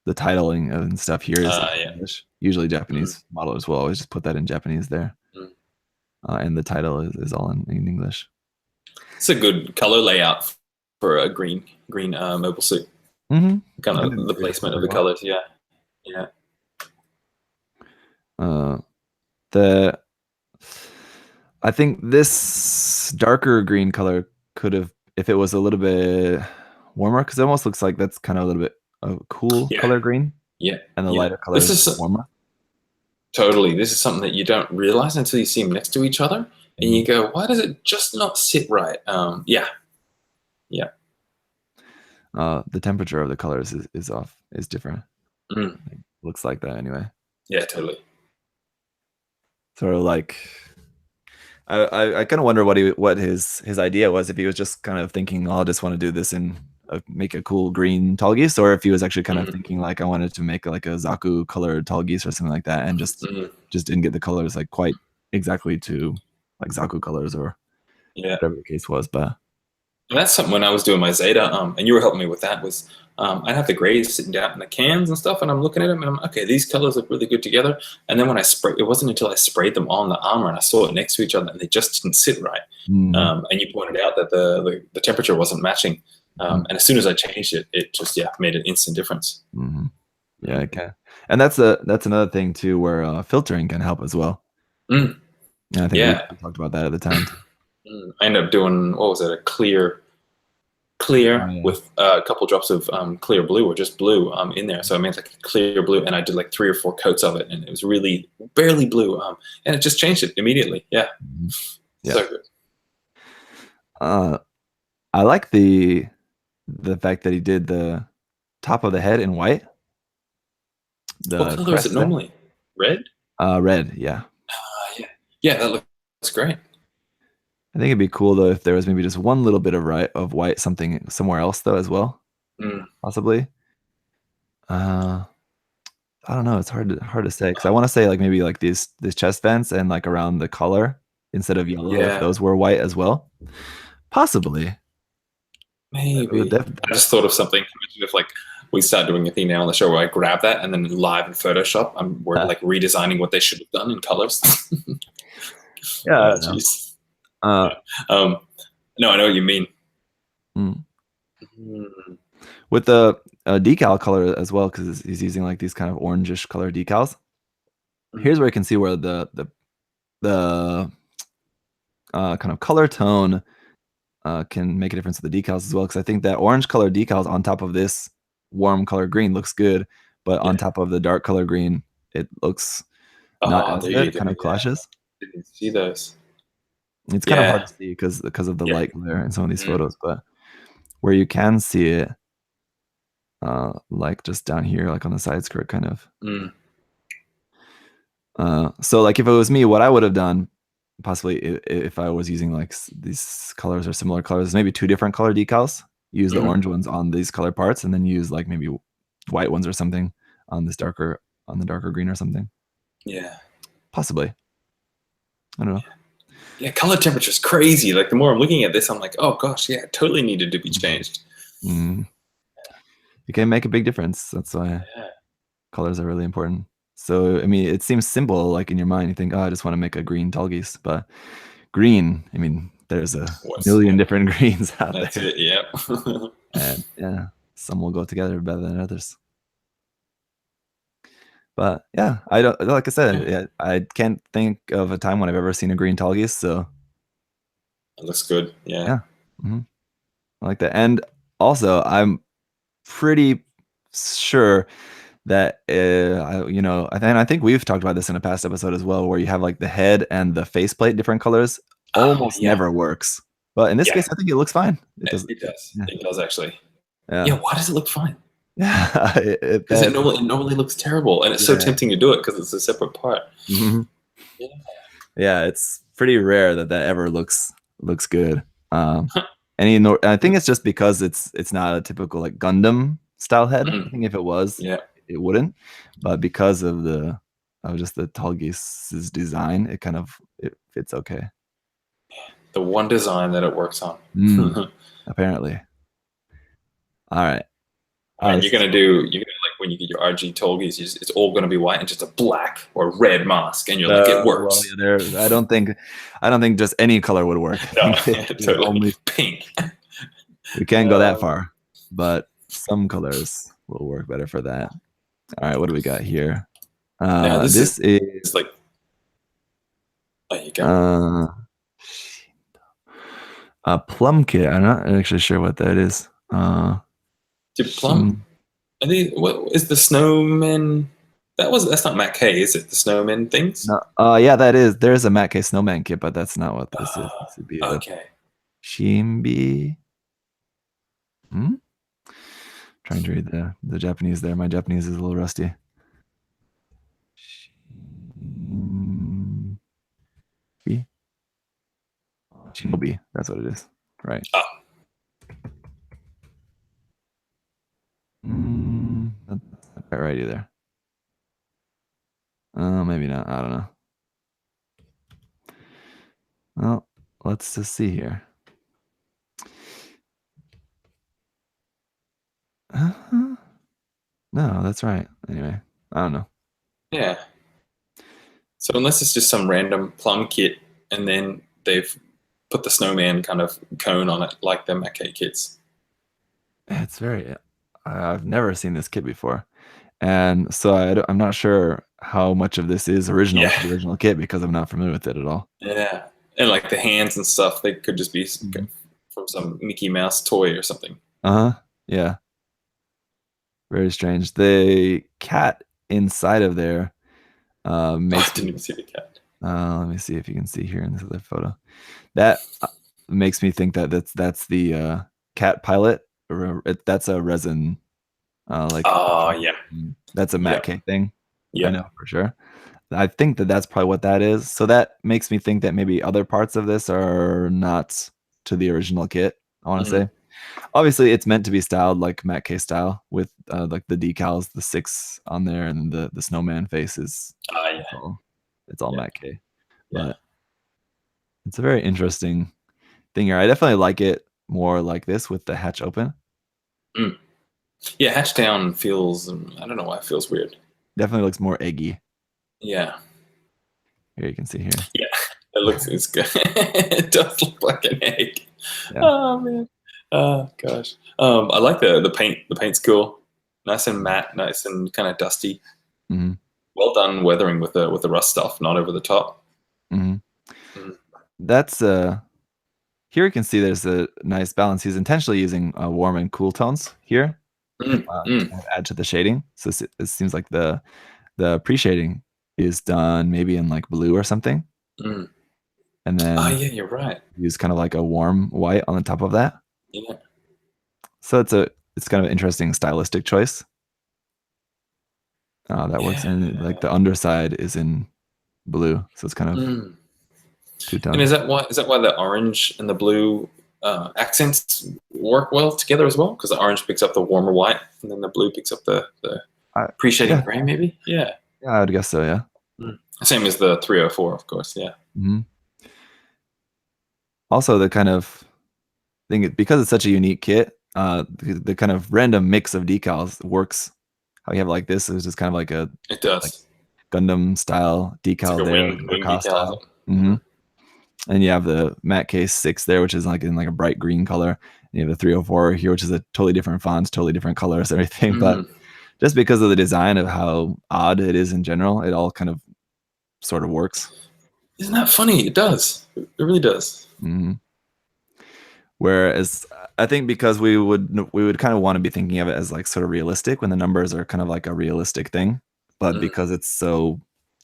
titling and stuff here is English. Usually Japanese modelers will always just put that in Japanese there. and the title is all in English. It's a good color layout for a green mobile suit. Mm-hmm. Kind of the placement of the colors. Yeah, yeah. The I think this darker green color could have, if it was a little bit warmer, because it almost looks like that's kind of a little bit a cool Yeah. color green. Yeah, and the yeah. lighter color is warmer. Totally. This is something that you don't realize until you see them next to each other, and you go, "Why does it just not sit right?" Yeah, yeah. The temperature of the colors is different. Mm. It looks like that anyway. Yeah, totally. Sort of like, I kind of wonder what his idea was. If he was just kind of thinking, "Oh, I just want to do this and make a cool green tall geese," or if he was actually kind of thinking like, "I wanted to make like a Zaku colored tall geese or something like that," and just didn't get the colors like quite exactly to like Zaku colors or whatever the case was. But and that's something when I was doing my Zeta, and you were helping me with that, was I'd have the grays sitting down in the cans and stuff, and I'm looking at them, and I'm okay, these colors look really good together. And then when I sprayed, it wasn't until I sprayed them on the armor and I saw it next to each other, and they just didn't sit right. And you pointed out that the temperature wasn't matching, and as soon as I changed it, it just made an instant difference. Yeah, it can. And that's another thing too, where filtering can help as well. Mm. Yeah, I think we talked about that at the time too. I ended up doing, what was it, a clear with a couple drops of clear blue or just blue in there. So I made like a clear blue, and I did like 3 or 4 coats of it, and it was really barely blue, and it just changed it immediately. Yeah, so good. I like the fact that he did the top of the head in white. What color is it normally? Red? Red, yeah. Yeah, that looks great. I think it'd be cool though if there was maybe just one little bit of white something somewhere else though as well, possibly. I don't know. It's hard to say, because I want to say like maybe like these chest vents and like around the collar instead of yellow, if those were white as well, possibly. Maybe. I just thought of something. Imagine if like we start doing a thing now on the show where I grab that and then live in Photoshop, we're like redesigning what they should have done in colors. Yeah. Jeez. No, I know what you mean. With the decal color as well, because he's using like these kind of orangish color decals. Here's where you can see where the kind of color tone can make a difference with the decals as well, because I think that orange color decals on top of this warm color green looks good, but on top of the dark color green, it looks not as good. It kind of clashes. Didn't see those. It's kind of hard to see because of the light glare in some of these photos, but where you can see it, like just down here, like on the side skirt, kind of. So like if it was me, what I would have done, possibly if I was using like these colors or similar colors, maybe 2 different color decals. Use the orange ones on these color parts, and then use like maybe white ones or something on the darker green or something. Yeah, possibly. I don't know. Yeah, color temperature is crazy. Like the more I'm looking at this, I'm like, oh gosh, yeah, it totally needed to be changed. It can make a big difference. That's why colors are really important. So I mean, it seems simple, like in your mind, you think, oh, I just want to make a green tall geese, but green, I mean, there's a million different greens out there. That's it, yeah. And yeah, some will go together better than others. But yeah, I don't, like I said, I can't think of a time when I've ever seen a green tall geese. So it looks good. Yeah. I like that. And also, I'm pretty sure that I think we've talked about this in a past episode as well, where you have like the head and the faceplate different colors, almost never works. But in this case, I think it looks fine. It does. It does actually. Yeah. Why does it look fine? Yeah, because it normally looks terrible, and it's so tempting to do it because it's a separate part. Yeah, it's pretty rare that ever looks good. And I think it's just because it's not a typical like Gundam style head. I think if it was, it wouldn't. But because of just the tall geese's design, it fits okay. The one design that it works on. Apparently. All right. You're gonna like when you get your RG Tolgies, it's all going to be white and just a black or red mask, and you're like, it works. Well, yeah, I don't think just any color would work. No, I think totally. only Pink. we can't go that far, but some colors will work better for that. All right, what do we got here? Now This is like, there you go. Plum Kit. I'm not actually sure what that is. Plum? What is the snowman? That's not Matt K, is it? The snowman things? No, yeah, that is. There's a Matt K snowman kit, but that's not what this is. This would be okay. Shimbi. Trying to read the Japanese there. My Japanese is a little rusty. Shinobi. That's what it is. Right. Oh. That's not quite right either. Maybe not. I don't know. Well, let's just see here. No, that's right. Anyway, I don't know. Yeah. So unless it's just some random plum kit, and then they've put the snowman kind of cone on it, like the Matt K kits. It's very. I've never seen this kit before, and so I'm not sure how much of this is original to the original kit because I'm not familiar with it at all. Yeah, and like the hands and stuff, they could just be from some Mickey Mouse toy or something. Yeah. Very strange. The cat inside of there makes. I didn't even see the cat. Let me see if you can see here in this other photo. That makes me think that that's the cat pilot. That's a resin. Yeah. That's a Matt K thing. Yeah, I know for sure. I think that's probably what that is. So that makes me think that maybe other parts of this are not to the original kit. I want to say. Obviously, it's meant to be styled like Matt K style with like the decals, the 6 on there, and the snowman face is. It's all Matt K. But it's a very interesting thing here. I definitely like it more like this with the hatch open. Yeah, hatch down feels. I don't know why it feels weird. Definitely looks more eggy. Yeah. Here you can see here. Yeah, it's good. It does look like an egg. Yeah. Oh man. Oh gosh. I like the paint. The paint's cool. Nice and matte. Nice and kind of dusty. Well done weathering with the rust stuff, not over the top. That's here you can see there's a nice balance. He's intentionally using warm and cool tones here to add to the shading. So it seems like the pre-shading is done maybe in like blue or something. And then yeah, you're right. Use kind of like a warm white on the top of that. Yeah. So it's kind of an interesting stylistic choice. That works. And like the underside is in blue, so it's kind of two-tone. And is that why the orange and the blue accents work well together as well? Because the orange picks up the warmer white, and then the blue picks up the pre-shading gray, maybe. Yeah, I would guess so. Yeah. Same as the 304, of course. Yeah. Also, the kind of thing, because it's such a unique kit, the kind of random mix of decals works. How you have like this is just kind of like it does like Gundam style decal like there, wing decal. And you have the Matt K 6 there, which is like in like a bright green color. And you have the 304 here, which is a totally different font, totally different colors, everything. But just because of the design of how odd it is in general, it all kind of sort of works. Isn't that funny? It does. It really does. Whereas I think because we would kind of want to be thinking of it as like sort of realistic when the numbers are kind of like a realistic thing, but because it's so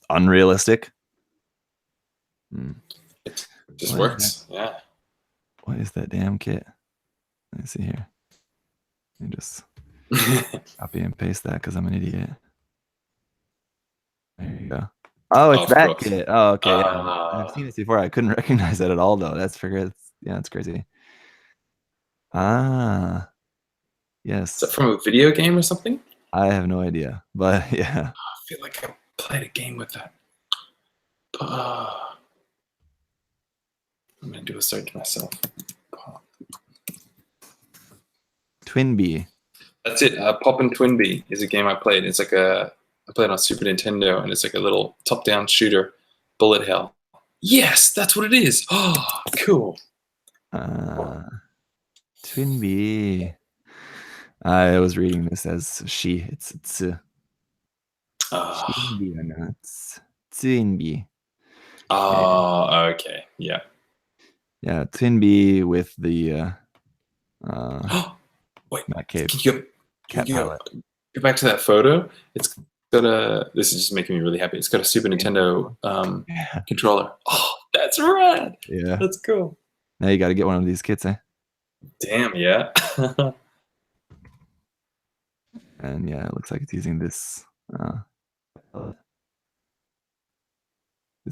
unrealistic, it just works. Yeah. What is that damn kit? Let me see here. Let me just copy and paste that because I'm an idiot. There you go. Oh, it's that kit. Oh, okay. Yeah. I've seen this before. I couldn't recognize it at all, though. That's it's crazy. Yes. Is that from a video game or something? I have no idea, but yeah. I feel like I played a game with that. I'm gonna do a search myself. Twin B. That's it. Poppin' Twinbee is a game I played. It's like I played on Super Nintendo, and it's like a little top-down shooter, bullet hell. Yes, that's what it is. Oh, cool. Twinbee. I was reading this as she. It's Twinbee or not? Twinbee. Oh, okay. Yeah. Yeah, Twinbee with the Wait, Matt Cave can you cat pilot. go back to that photo? It's got a. This is just making me really happy. It's got a Super Nintendo controller. Oh, that's rad. Yeah, That's cool. now you got to get one of these kits, eh? Damn, yeah. And yeah, it looks like it's using this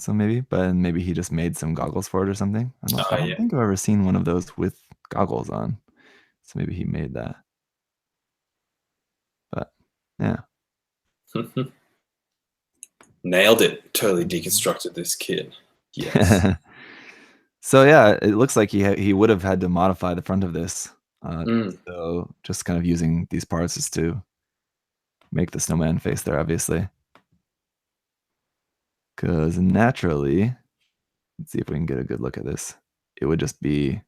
one maybe, but maybe he just made some goggles for it or something. I don't think I've ever seen one of those with goggles on, so maybe he made that. But yeah. Nailed it. Totally deconstructed this kid. Yes. So yeah, it looks like he would have had to modify the front of this. So just kind of using these parts is to make the snowman face there, obviously. Because naturally, let's see if we can get a good look at this. It would just be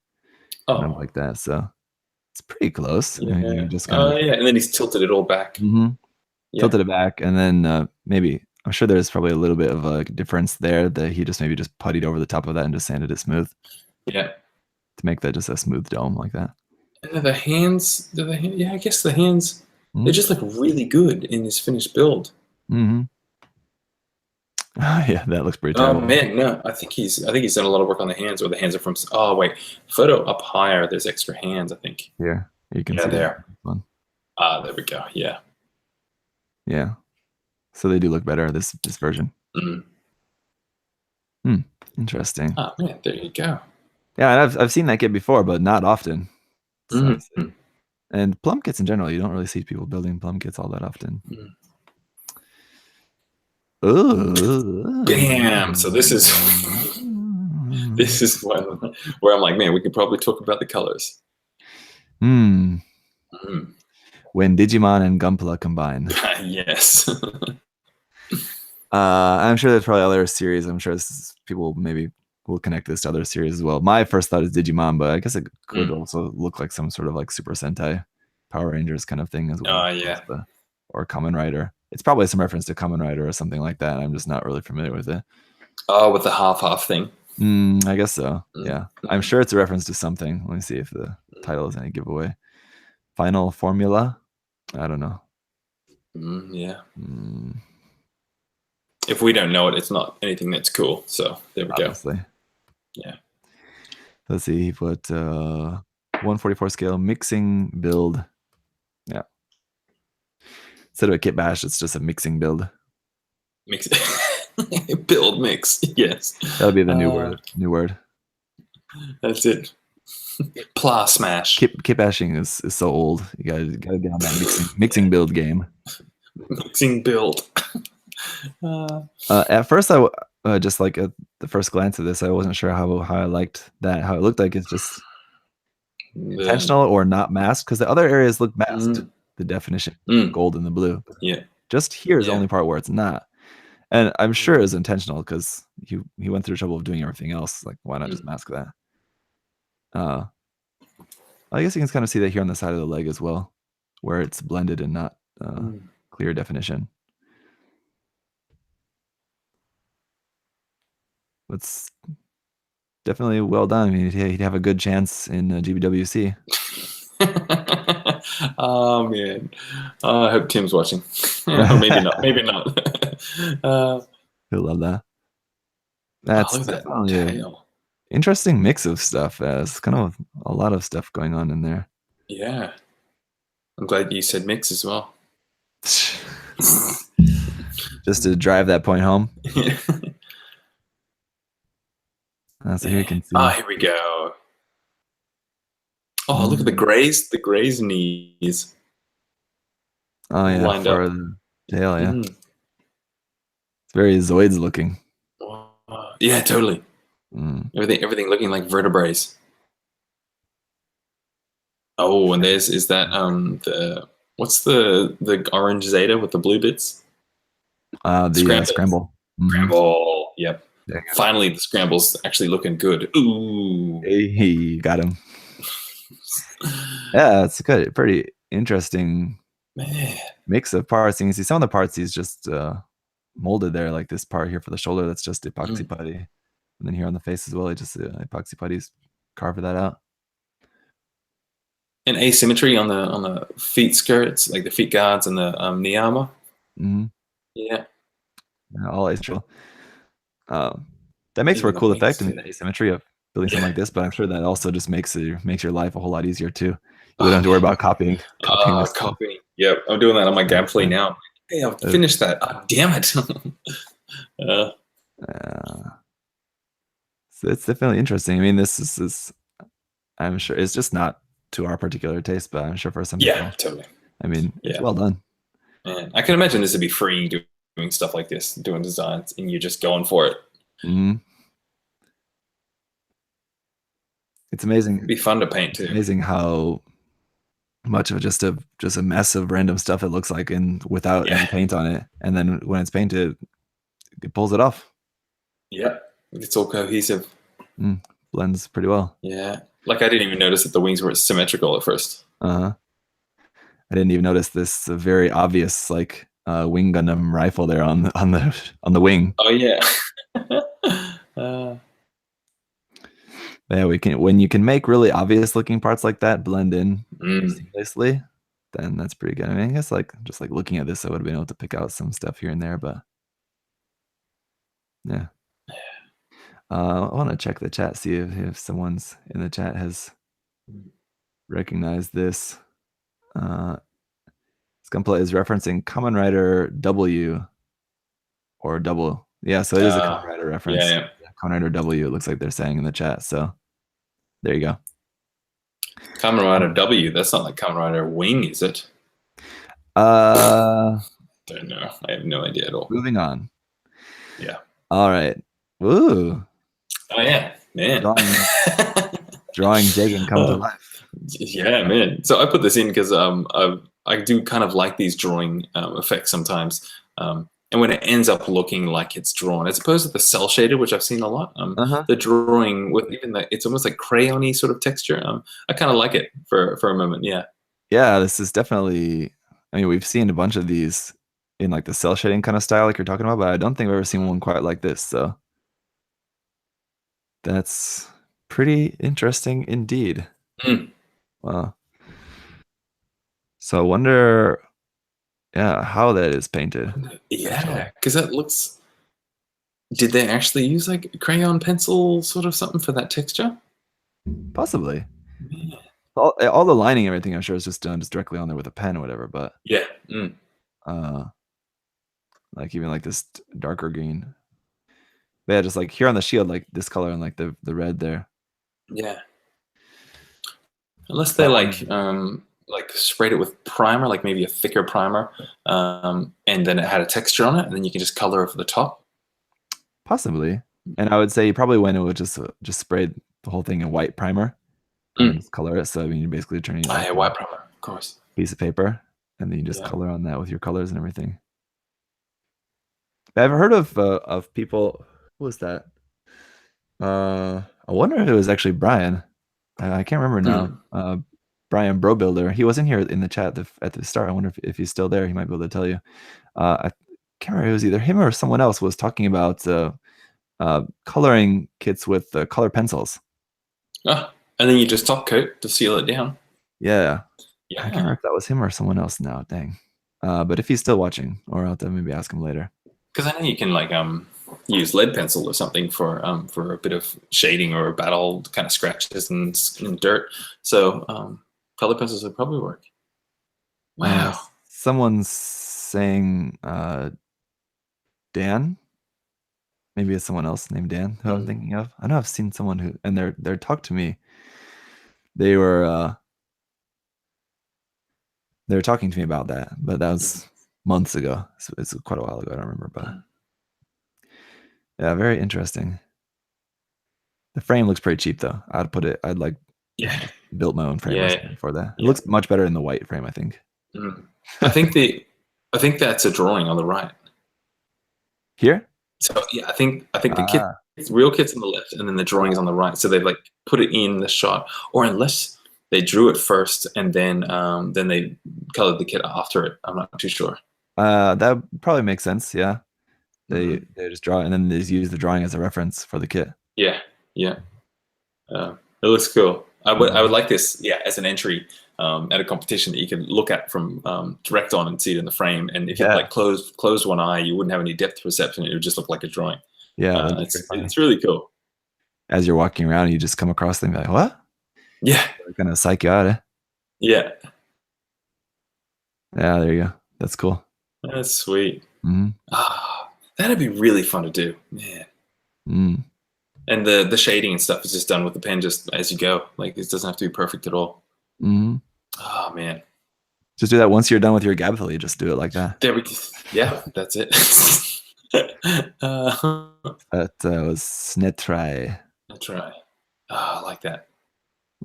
kind of like that. So it's pretty close. Yeah. I mean, you just kind of, yeah, and then he's tilted it all back. Tilted it back, and then maybe I'm sure there's probably a little bit of a difference there that he just maybe just puttied over the top of that and just sanded it smooth. Yeah. To make that just a smooth dome like that. And the hands, yeah, I guess the hands, they just look really good in this finished build. Yeah, that looks pretty terrible. Oh man, no, I think he's done a lot of work on the hands, or the hands are from. Oh wait, photo up higher. There's extra hands, I think. Here, you can see there. There we go. Yeah. Yeah. So they do look better this version. Interesting. Oh man, there you go. Yeah, I've seen that kit before, but not often. So and plum kits in general, you don't really see people building plum kits all that often. Bam! So this is one where I'm like, man, we could probably talk about the colors. When Digimon and Gunpla combine. Yes. I'm sure there's probably other series. I'm sure people maybe will connect this to other series as well. My first thought is Digimon, but I guess it could also look like some sort of like Super Sentai, Power Rangers kind of thing as well. Yeah. Or Kamen Rider. It's probably some reference to Kamen Rider or something like that. I'm just not really familiar with it. Oh, with the half thing. I guess so. Yeah. I'm sure it's a reference to something. Let me see if the title is any giveaway. Final Formula? I don't know. Yeah. If we don't know it, it's not anything that's cool. So there we go. Yeah. Let's see what 144 scale mixing build. Yeah. Instead of a kit bash, it's just a mixing build. Mix build mix. Yes. That'll be the new word. New word. That's it. Pla smash. Kit bashing is so old. You gotta get on that mixing build game. Mixing build. At first, I just like at the first glance of this, I wasn't sure how I liked that. How it looked like it's just intentional or not masked, because the other areas look masked. The definition, gold and the blue. Yeah. Just here is the only part where it's not, and I'm sure it was intentional because he went through the trouble of doing everything else. Like, why not just mask that? I guess you can kind of see that here on the side of the leg as well, where it's blended and not clear definition. It's definitely well done. I mean, he'd have a good chance in GBWC. Oh man, I hope Tim's watching. Maybe not. Maybe not. He'll love that. That's definitely an interesting mix of stuff. It's kind of a lot of stuff going on in there. Yeah, I'm glad you said mix as well. Just to drive that point home. So here you can see. Oh, here we go. Oh, look at the grays knees. Oh yeah, lined for up. the tail, yeah. It's very Zoids looking. Yeah, totally. Everything looking like vertebrae. Oh, and is that What's the orange Zeta with the blue bits? The Scramble. scramble. Scramble. Yep. There you go. Finally, the scramble's actually looking good. Ooh. Hey, got him. Yeah, it's good. Pretty interesting Man. mix of parts. And you can see some of the parts he's just molded there, like this part here for the shoulder. That's just epoxy putty, and then here on the face as well, he just epoxy putty's carved that out. And asymmetry on the feet skirts, like the feet guards and the knee armor. Mm-hmm. Yeah. All asymmetrical. That makes for a cool effect. I mean, the asymmetry of building something like this, but I'm sure that also just makes your life a whole lot easier too. You don't have to worry about copying. Copying. Yep, I'm doing that on my gameplay now. Hey, I've finished that. Oh, damn it. So it's definitely interesting. I mean, this is I'm sure it's just not to our particular taste, but I'm sure for some people. Yeah, totally. I mean, it's well done. Man, I can imagine this would be free doing stuff like this, doing designs, and you're just going for it. Mm-hmm. It's amazing. It'd be fun to paint too. It's amazing how much of just a mess of random stuff it looks like, and without any paint on it, and then when it's painted, it pulls it off. Yeah, it's all cohesive. Blends pretty well. Yeah, like I didn't even notice that the wings were symmetrical at first. I didn't even notice this very obvious like wing Gundam rifle there on the wing. Oh yeah. Yeah, when you can make really obvious looking parts like that blend in seamlessly, then that's pretty good. I mean, I guess just looking at this, I would have been able to pick out some stuff here and there, but yeah. I want to check the chat, see if someone's in the chat has recognized this. Scumplay is referencing Kamen Rider W or Double. Yeah, so it is a Kamen Rider reference. Yeah. Kamen Rider W, it looks like they're saying in the chat. So there you go. Kamen Rider W, that's not like Kamen Rider Wing, is it? Don't know. I have no idea at all. Moving on. Yeah. All right. Ooh. Oh yeah, man. Drawing Jagan come to life. Yeah, man. So I put this in because I do kind of like these drawing effects sometimes. And when it ends up looking like it's drawn, as opposed to the cell shaded, which I've seen a lot, the drawing with even it's almost like crayon-y sort of texture. I kind of like it for a moment. Yeah. Yeah, this is definitely. I mean, we've seen a bunch of these in like the cell shading kind of style, like you're talking about, but I don't think I've ever seen one quite like this. So that's pretty interesting indeed. Wow. So I wonder, how that is painted. Yeah, because that looks. Did they actually use like crayon pencil sort of something for that texture? Possibly. Yeah. All the lining, everything, I'm sure is just done directly on there with a pen or whatever. But yeah, like even like this darker green. But yeah, just like here on the shield, like this color and like the red there. Yeah. Unless they like sprayed it with primer, like maybe a thicker primer, and then it had a texture on it, and then you can just color over the top. Possibly. And I would say you probably went and would just sprayed the whole thing in white primer and just color it. So I mean, you're basically turning it white primer, of course. Piece of paper, and then you just color on that with your colors and everything. I've heard of people. Who was that? I wonder if it was actually Brian. I can't remember now. Brian Bro Builder. He wasn't here in the chat at the start. I wonder if he's still there. He might be able to tell you. I can't remember. It was either him or someone else was talking about coloring kits with color pencils. And then you just top coat to seal it down. Yeah. I can't remember if that was him or someone else now. Dang. But if he's still watching, or I'll have to maybe ask him later. Because I know you can like use lead pencil or something for a bit of shading or battle kind of scratches and dirt. So color pencils would probably work. Wow. Someone's saying Dan. Maybe it's someone else named Dan who I'm thinking of. I know I've seen someone who, and they're talked to me. They were talking to me about that, but that was months ago. So it's quite a while ago. I don't remember, but yeah, very interesting. The frame looks pretty cheap though. I'd like built my own frame for that. It looks much better in the white frame, I think. I think that's a drawing on the right. Here? So yeah, I think the kit, Ah, real kit's on the left, and then the drawing is on the right. So they've like put it in the shot, or unless they drew it first and then they colored the kit after it. I'm not too sure. that probably makes sense. Yeah, they Mm. they just draw it and then they just use the drawing as a reference for the kit. Yeah, yeah. It looks cool. I would Mhm. like this, yeah, as an entry at a competition that you can look at from direct on and see it in the frame. And if you Yeah, like closed one eye, you wouldn't have any depth perception. It would just look like a drawing. yeah, that'd be pretty funny. It's really cool. As you're walking around, you just come across them, you're like, what? Yeah, They're gonna psych you out, eh? yeah, Yeah, there you go. That's cool. that's sweet. Hmm. That'd be really fun to do, man. Mm. And the shading and stuff is just done with the pen just as you go. Like it doesn't have to be perfect at all. Hmm. Oh man, Just do that once you're done with your Gabfil, you just do it like that. there we go. Yeah, that's it. uh, That was Snetry. I'll try. I like that.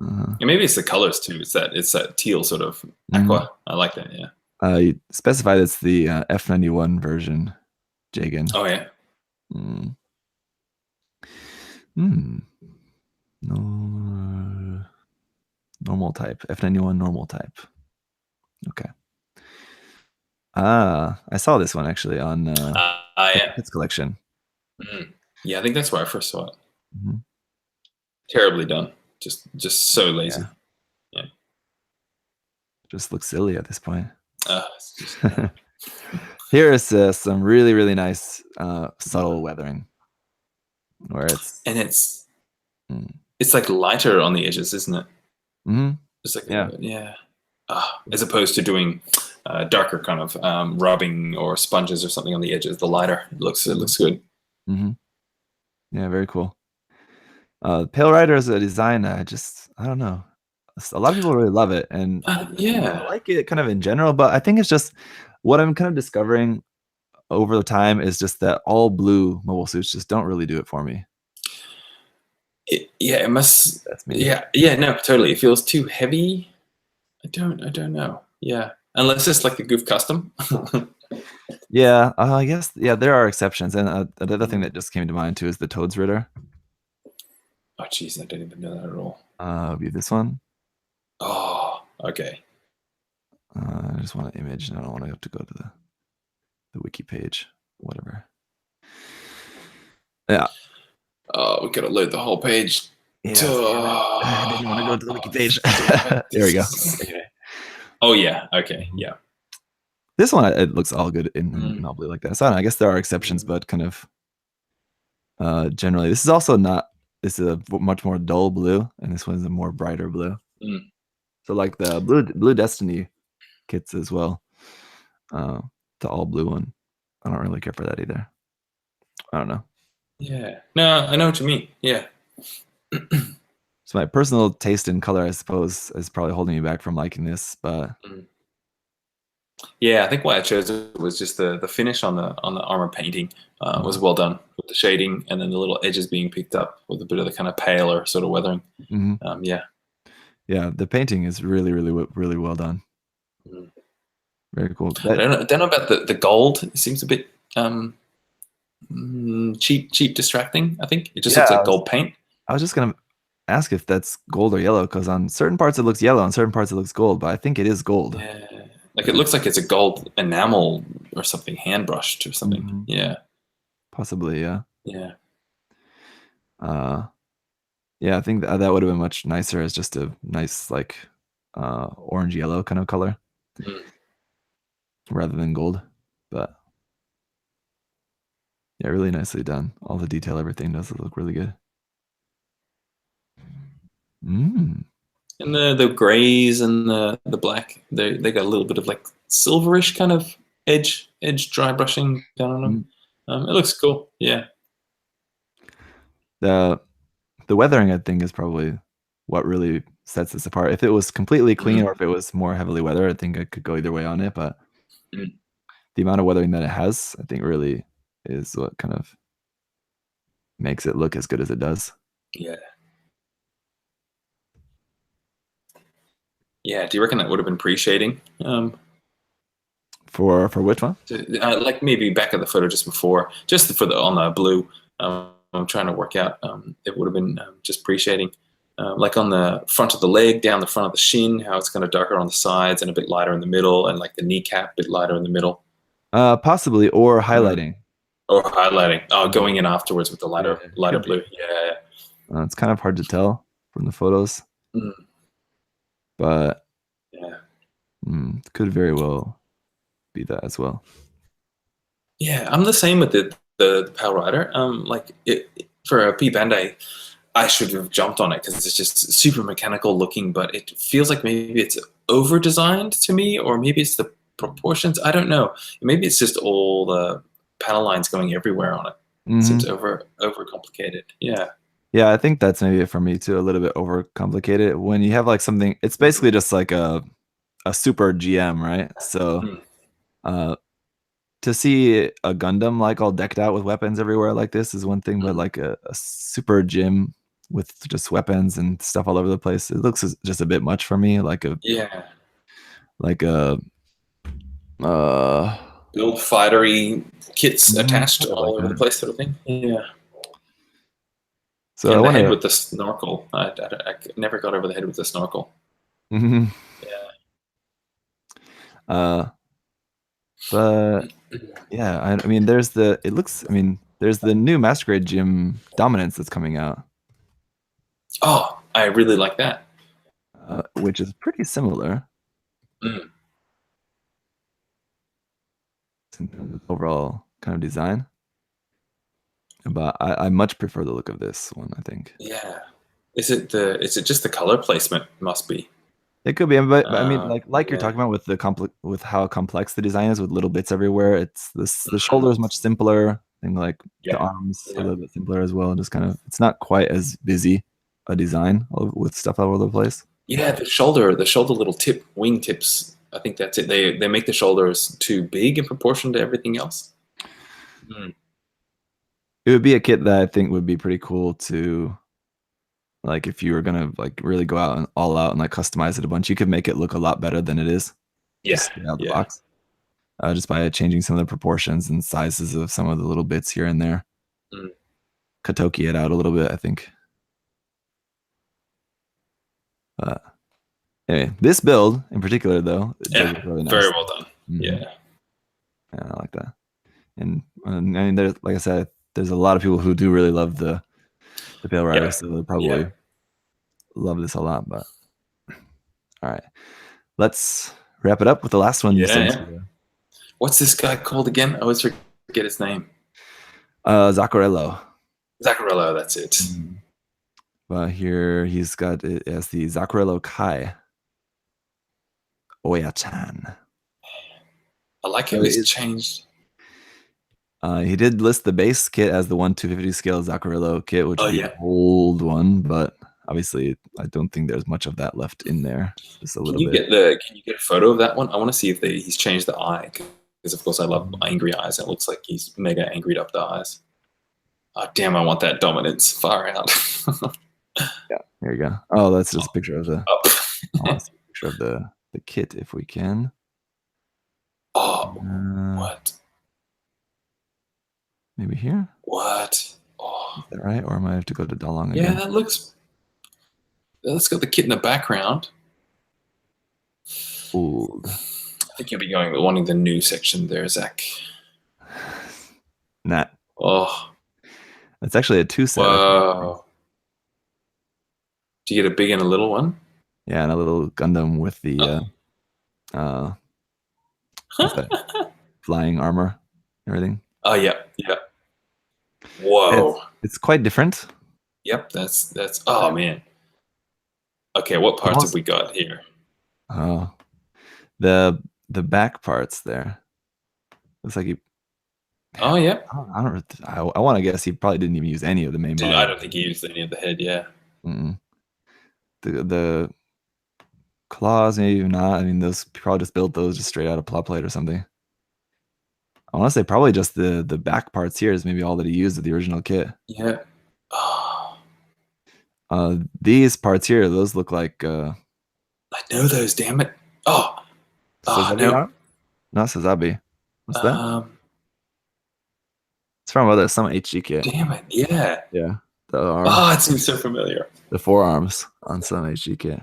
Uh-huh. And maybe it's the colors too. It's that teal sort of Mhm. aqua. I like that. Yeah. You specified it's the F91 version, Jagan. Oh yeah. Mm. Hmm. No, normal type. F91 normal type. Okay. I saw this one actually on Yeah. Kids Collection. Mm. Yeah. I think that's where I first saw it. Mhm. Terribly done. Just so lazy. Yeah. Yeah. Just looks silly at this point. It's just, Here is some really, really nice subtle weathering where it's and it's mm, it's like lighter on the edges, isn't it? mhm, Just like yeah. yeah. As opposed to doing darker kind of rubbing or sponges or something on the edges. The lighter it looks good. Hmm. Yeah, very cool. Pale Rider as a design, I don't know. A lot of people really love it, and I Yeah. like it kind of in general, but I think it's just what I'm kind of discovering over the time is just that all blue mobile suits just don't really do it for me. Yeah. It must. That's me. Yeah. Yeah. No. Totally. It feels too heavy. I don't know. Yeah. Unless it's like a goof custom. Yeah, I guess yeah, there are exceptions, and another thing that just came to mind too is the Toads Ritter. Oh, jeez, I didn't even know that at all. Would be this one. Oh, okay. I just want an image, and I don't want to have to go to the wiki page, whatever. Yeah, Oh, we gotta load the whole page. yes, damn it. I didn't want to go to the wiki page. There we go. Anyway, Oh yeah. Okay. Yeah. this one it looks all good in Mm. all blue like that. So I don't know, I guess there are exceptions, but kind of generally, this is also not. This is a much more dull blue, and this one's a more brighter blue. Mm. So like the blue Destiny kits as well. Uh, the all blue one. I don't really care for that either. I don't know. Yeah. No, I know what you mean. Yeah. So my personal taste in color, I suppose, is probably holding me back from liking this. But Mm. Yeah, I think why I chose it was just the finish on the armor painting was well done with the shading and then the little edges being picked up with a bit of the kind of paler sort of weathering. mhm. Yeah. Yeah, the painting is really, really, really well done. Mm. Very cool. I don't know about the gold. It seems a bit cheap, distracting. I think it just Yeah, looks like gold paint. I was just gonna ask if that's gold or yellow because on certain parts it looks yellow, on certain parts it looks gold. But I think it is gold. Yeah, like it looks like it's a gold enamel or something, hand brushed or something. Mhm. Yeah, Possibly, yeah. yeah, Uh, yeah, I think that would have been much nicer as just a nice like orange yellow kind of color mm. rather than gold. But yeah, really nicely done. All the detail, everything does look really good. Mm. And the grays and the black, they got a little bit of like silverish kind of edge dry brushing down on them. Mm. It looks cool. Yeah. The weathering, I think, is probably what really sets this apart. If it was completely clean Mm. or if it was more heavily weathered, I think I could go either way on it. But Mm. the amount of weathering that it has, I think, really is what kind of makes it look as good as it does. Yeah. Yeah. Do you reckon that would have been pre-shading? For which one? Like maybe back of the photo just before, just for the on the blue. I'm trying to work out. It would have been just appreciating, like on the front of the leg, down the front of the shin, how it's kind of darker on the sides and a bit lighter in the middle, and like the kneecap a bit lighter in the middle. Possibly, or highlighting. Or highlighting. Oh, going in afterwards with the lighter Could blue. be. Yeah. It's kind of hard to tell from the photos, but Yeah. Could very well be that as well. Yeah, I'm the same with the Pale Rider. Like for a P Bandai, I should have jumped on it because it's just super mechanical looking, but it feels like maybe it's over designed to me, or maybe it's the proportions. I don't know. Maybe it's just all the panel lines going everywhere on it. It seems over complicated. Yeah. Yeah, I think that's maybe for me too, a little bit over complicated. When you have like something, it's basically just like a super GM, right? So to see a Gundam like all decked out with weapons everywhere like this is one thing, but like a super gym with just weapons and stuff all over the place, it looks just a bit much for me. Like a build fightery kits attached all over the place, sort of thing. Yeah. So and I the wonder, head with the snorkel. I never got over the head with the snorkel. Yeah. But yeah, I mean, there's the new Master Grade Gym Dominance that's coming out. Oh, I really like that. Which is pretty similar. Overall kind of design. But I much prefer the look of this one, I think. Yeah. Is it just the color placement? Must be. It could be, but I mean, like you're talking about with how complex the design is with little bits everywhere. It's the shoulder is much simpler, and like the arms a little bit simpler as well. Just kind of, it's not quite as busy a design with stuff all over the place. Yeah, the shoulder little wing tips. I think that's it. They make the shoulders too big in proportion to everything else. It would be a kit that I think would be pretty cool to, like, if you were gonna like really go out and all out and like customize it a bunch, you could make it look a lot better than it is. Just out of the box. Just by changing some of the proportions and sizes of some of the little bits here and there. Katoki it out a little bit, I think. Anyway, this build in particular, though, really nice. Very well done. Yeah, I like that. And I mean, there's, like I said, there's a lot of people who do really love the Pale Rider, so they'll probably love this a lot. But all right, let's wrap it up with the last one. What's this guy called again? I always forget his name. ZakuAurelius. ZakuAurelius, that's it. But here he's got it as the ZakuAurelius Kai Oya-chan. I like how he's changed. He did list the base kit as the 1/250 scale ZakuAurelius kit, which is the old one, but obviously I don't think there's much of that left in there. Just a little bit. Can you get a photo of that one? I want to see if he's changed the eye, because of course I love angry eyes. It looks like he's mega angry up the eyes. Oh damn! I want that dominance. Far out. Yeah, there you go. Oh, that's just a picture of the. I want to see a picture of the kit if we can. Oh, what? Maybe here. What? Oh, is that right? Or am I have to go to Dalong again? Yeah, that looks. Let's got the kit in the background. Old. I think you'll be wanting the new section there, Zach. Nah. Oh. It's actually a 2-set. Wow. Do you get a big and a little one? Yeah, and a little Gundam with the flying armor, everything. Oh yeah. Whoa. It's quite different. Yep, that's. Oh man. Okay, what parts have we got here? Oh, the back parts there. Looks like he. Oh yeah. I want to guess he probably didn't even use any of the main body. I don't think he used any of the head. Yeah. The claws, maybe not. I mean, those probably just built those just straight out of plot plate or something. I want to say probably just the back parts here is maybe all that he used of the original kit. Yeah. Oh. These parts here, those look like. I know those. Damn it! Oh. No. not Sazabi. What's that? Um, It's from some HG kit. damn it. Yeah. Yeah, the arm, Oh, it seems so familiar. the forearms on some HG kit.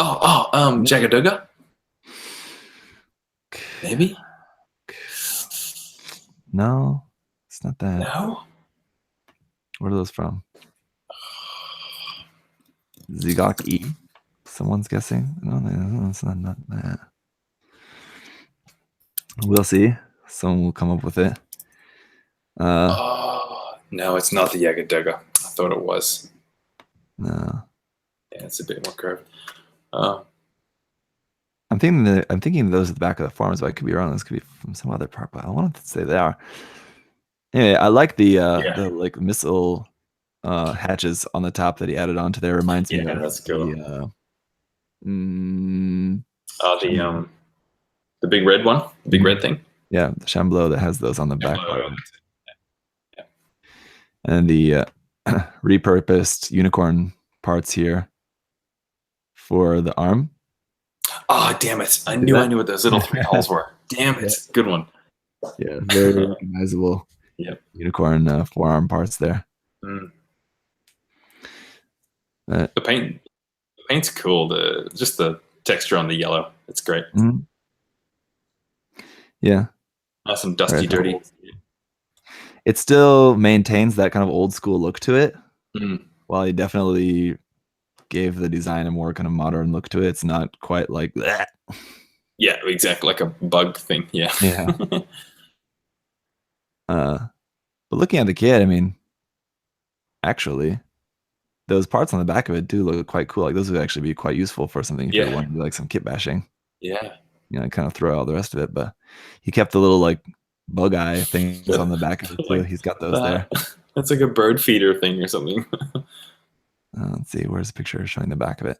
Jagadoga? Maybe? No, it's not that. No? Where are those from? Zigok E. Someone's guessing. No, it's not that. We'll see. Someone will come up with it. No, it's not the Jagadoga. I thought it was. No. Yeah, it's a bit more curved. I'm thinking those are the back of the forms, but I could be wrong. This could be from some other part, but I wanted to say they are. Anyway, I like the like missile hatches on the top that he added onto there. Reminds me of that's cool. The big red one, the big red thing. Yeah, the Shamblo that has those on the back part. Yeah. And the repurposed unicorn parts here for the arm. Oh, damn it. I knew what those little 3 holes were. Damn it. Yeah. Good one. Yeah, very recognizable unicorn forearm parts there. Mm. The paint's cool. Just the texture on the yellow. It's great. Mm-hmm. Yeah. Nice and dusty, dirty. It still maintains that kind of old school look to it. Mm. While he definitely gave the design a more kind of modern look to it. It's not quite like that. Yeah, exactly. Like a bug thing. Yeah. Yeah. But looking at the kit, I mean, actually, those parts on the back of it do look quite cool. Like those would actually be quite useful for something if you want to do like some kit bashing. Yeah. Kind of throw out the rest of it. But he kept the little like bug eye things on the back of it too. He's got those there. That's like a bird feeder thing or something. Let's see, where's the picture showing the back of it?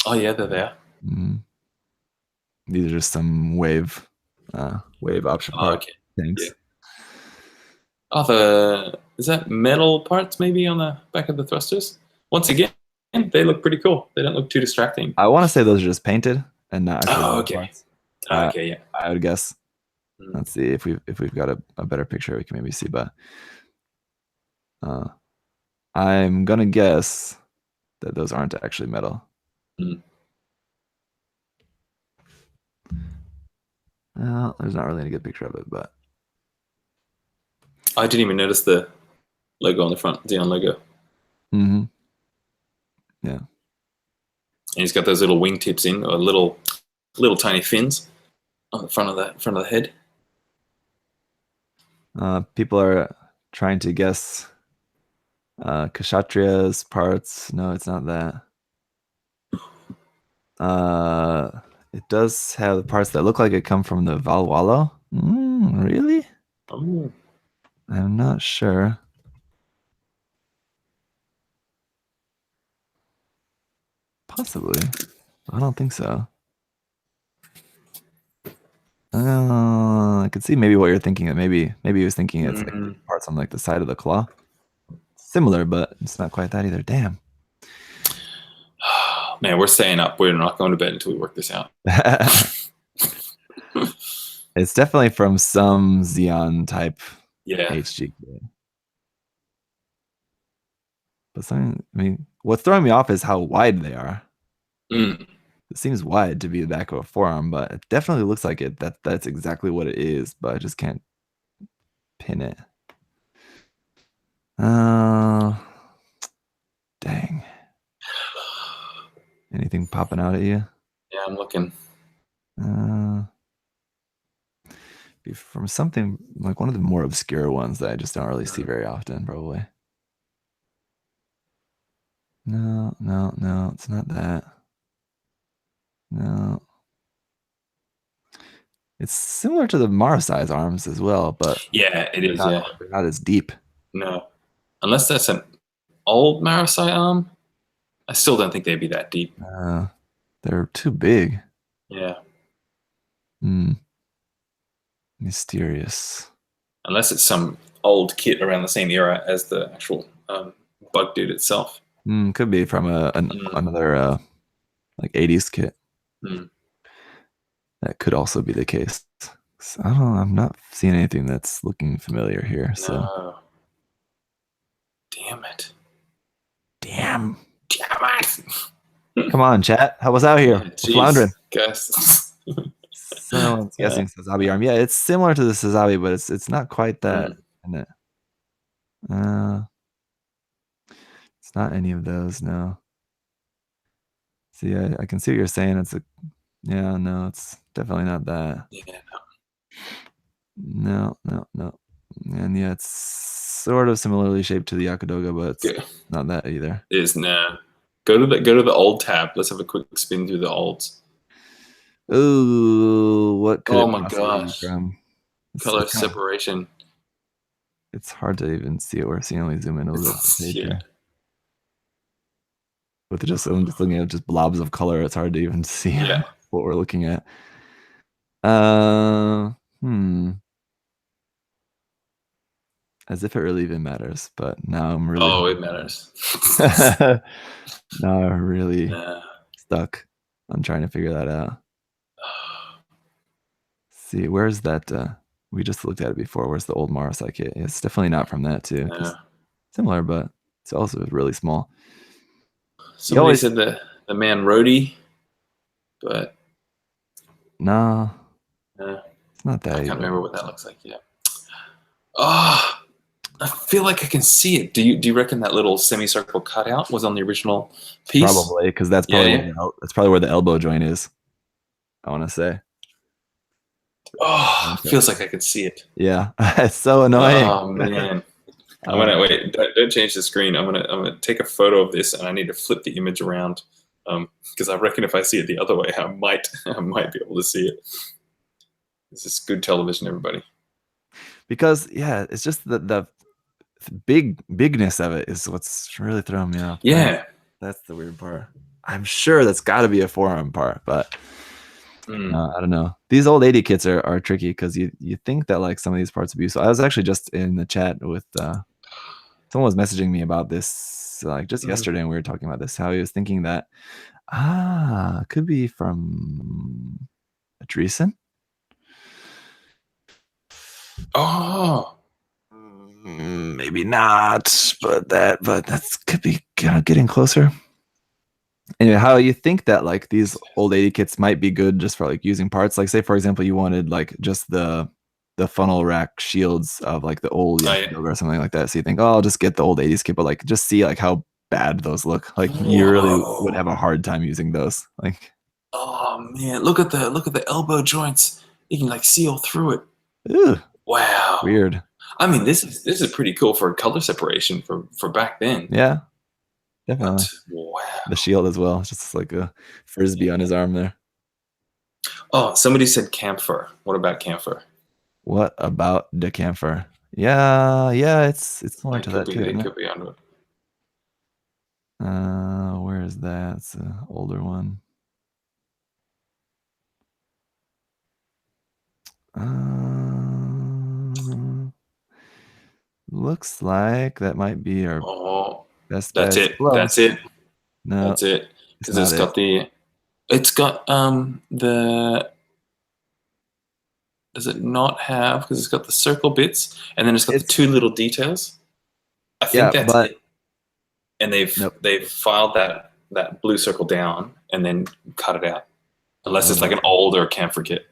Oh yeah, they're there. Mm-hmm. These are just some wave option parts. Thanks. Yeah. Is that metal parts maybe on the back of the thrusters? Once again, they look pretty cool. They don't look too distracting. I want to say those are just painted and not actually. Oh, okay. Okay, yeah. I would guess. Let's see if we've got a better picture we can maybe see, but I'm gonna guess that those aren't actually metal. Mm. Well, there's not really any good picture of it, but I didn't even notice the logo on the front, Xeon logo. Mm-hmm. Yeah. And he's got those little wingtips in, or little tiny fins on the front of the head. People are trying to guess Kshatriya's parts. No, it's not that. It does have the parts that look like it come from the Valwalo. Really? Oh. I'm not sure. Possibly. I don't think so. I could see maybe what you're thinking of. Maybe he was thinking it's like parts on like the side of the claw. Similar, but it's not quite that either. Damn. Man, we're staying up. We're not going to bed until we work this out. It's definitely from some Xeon type HG. But what's throwing me off is how wide they are. Mm. It seems wide to be the back of a forearm, but it definitely looks like it. That's exactly what it is, but I just can't pin it. Dang. Anything popping out at you? Yeah, I'm looking. Be from something like one of the more obscure ones that I just don't really see very often, probably. No, it's not that. No. It's similar to the Marasai's arms as well, but yeah, it is. They're not as deep. No, unless that's an old Marasai arm, I still don't think they'd be that deep. They're too big. Yeah. Mysterious. Unless it's some old kit around the same era as the actual bug dude itself. Could be from another like 80s kit. Hmm. That could also be the case. I don't know. I'm not seeing anything that's looking familiar here. So, No. Damn it. damn. Damn it. Come on, chat. Help us out Yeah, here. We're floundering. jeez. Guess. Someone's guessing Sazabi arm. Yeah, it's similar to the Sazabi, but it's not quite that. Mm. Isn't it? Uh, it's not any of those. No. See, I can see what you're saying. Yeah, no, it's definitely not that. Yeah. No. And yeah, it's sort of similarly shaped to the Yakudoga, but it's not that either. It is nah. Go to the old tab. Let's have a quick spin through the olds. Ooh, what could Oh it my possibly be gosh. from? Color separation. It's hard to even see it. We're seeing only zoom in a little bit on the page here. With just looking at just blobs of color, it's hard to even see what we're looking at. As if it really even matters, but now I'm really. Oh, it matters. Now I'm really stuck. I'm trying to figure that out. See, where's that? We just looked at it before. Where's the old Marasai kit? It's definitely not from that too. Similar, but it's also really small. Somebody said the man Rhodey, but no, it's not that. I can't remember what that looks like. Yeah. Oh, I feel like I can see it. Do you reckon that little semicircle cutout was on the original piece? Probably, because that's probably where the elbow joint is. I want to say. Oh, feels like I could see it. Yeah, it's so annoying. Oh man. I'm gonna wait. Don't change the screen. I'm gonna take a photo of this, and I need to flip the image around because I reckon if I see it the other way, I might be able to see it. This is good television, everybody. Because it's just the bigness of it is what's really throwing me off. Yeah, that's the weird part. I'm sure that's got to be a forearm part, but I don't know. These old 80 kits are tricky because you think that like some of these parts would be useful. I was actually just in the chat with someone was messaging me about this like just yesterday, and we were talking about this. How he was thinking that could be from a Dreesen. Oh, maybe not, but that could be getting closer. Anyway, how you think that like these old 80 kits might be good just for like using parts? Like say for example, you wanted like just the funnel rack shields of like the old Yakudoga or something like that. So you think, oh, I'll just get the old 80s kit, but like just see like how bad those look. Like you really would have a hard time using those. Like, oh man, look at the elbow joints. You can like seal through it. Ew. Wow, weird. I mean, this is pretty cool for color separation for back then. Yeah, definitely. Wow. The shield as well. It's just like a frisbee on his arm there. Oh, somebody said camphor. What about camphor? What about the camphor? Yeah, it's similar to that too. It could be onto it. Where is that? It's an older one. Looks like that might be our best bet. That's it. That's it. No, that's it. Because it's got the. Does it not have? Because it's got the circle bits, and then it's got the two little details. I think that's it. And they've filed that blue circle down and then cut it out, unless it's like an older camphor kit.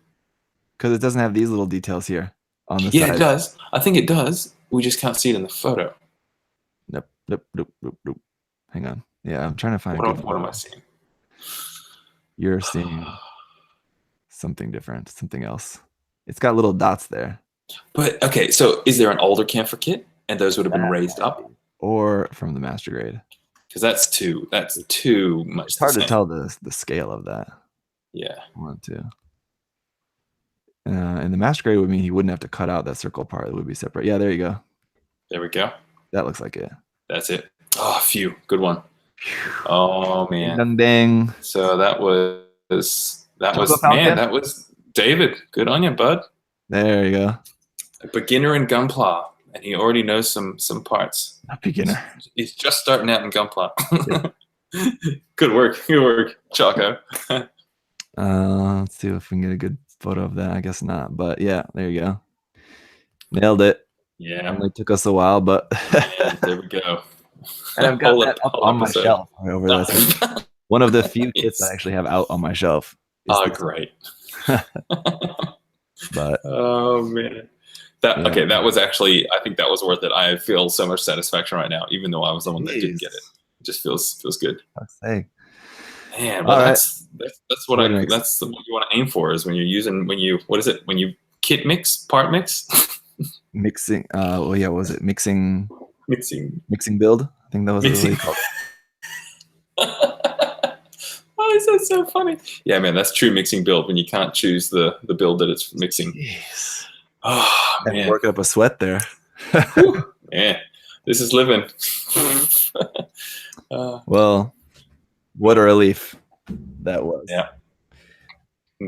Because it doesn't have these little details here on the side. Yeah, it does. I think it does. We just can't see it in the photo. Nope. Hang on. Yeah, I'm trying to find. What am I seeing? You're seeing something different, something else. It's got little dots there. But okay, so is there an older camphor kit, and those would have been raised up, or from the master grade? Because that's too much. It's hard to tell the scale of that. Yeah. 1, 2. And the master grade would mean he wouldn't have to cut out that circle part. It would be separate. Yeah, there you go. There we go. That looks like it. That's it. Oh, phew. Good one. Oh man. Ding, ding. So that was David. Good on you, bud. There you go. A beginner in Gunpla, and he already knows some parts. A beginner. He's just starting out in Gunpla. Good work, Choco. Let's see if we can get a good photo of that. I guess not, but yeah, there you go. Nailed it. Yeah, Only took us a while, but and there we go. and I've got that up Whole on my episode. shelf right over there. So one of the few kits I actually have out on my shelf. Oh, great. But oh man. Okay, that was actually, I think that was worth it. I feel so much satisfaction right now, even though I was the one that didn't get it. It just feels good. Hey. Man, well, that's what what you want to aim for is when you kit mix, part mix, mixing. Well, yeah, what was it mixing build? I think that was what you called it. Why is that so funny? Yeah, man, that's true mixing build when you can't choose the build that it's mixing. Jeez. Oh man, working up a sweat there. Man, this is living. Well, what a relief that was. Yeah.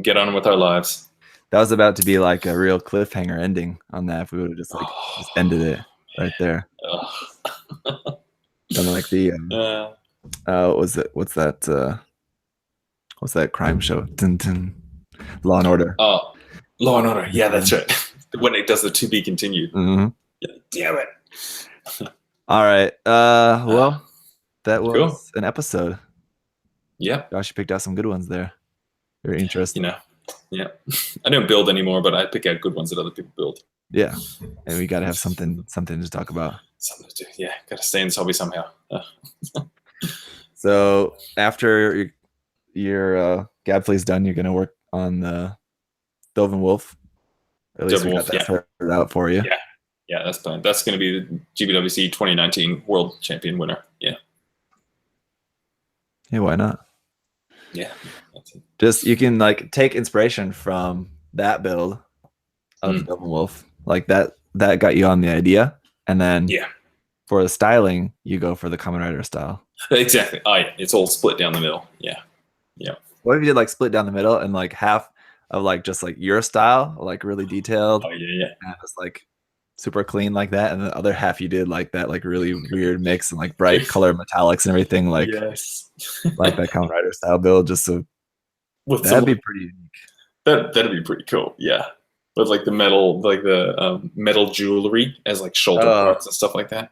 Get on with our lives. That was about to be like a real cliffhanger ending on that if we would have just ended it right there. And like the what's that crime show? Dun, dun. Law and Order. Oh, Law and Order. Yeah, that's right. When it does the to be continued. Mm-hmm. Yeah, damn it. All right. Well, that was an episode. Yep. Josh, you picked out some good ones there. Very interesting. Yeah. I don't build anymore, but I pick out good ones that other people build. Yeah. And we got to have something to talk about. Something to do. Yeah. Got to stay in this hobby somehow. So after your Gadfly's done, you're going to work on the Dovin Wolf. At least we got that sorted out for you. Yeah, that's planned. That's going to be the GBWC 2019 World Champion winner. Yeah. Hey, why not? Yeah. Just you can like take inspiration from that build of Dovin Wolf. Like that got you on the idea. And then for the styling, you go for the Kamen Rider style. Exactly. Oh, yeah. It's all split down the middle. Yeah. Yeah. What if you did like split down the middle and like half of like just like your style, like really detailed. Oh yeah. And it's like super clean like that, and the other half you did like that like really weird mix and like bright color metallics and everything like like that Kamen Rider style build. Just so that'd be pretty unique. That'd be pretty cool. Yeah, with like the metal jewelry as like shoulder parts and stuff like that.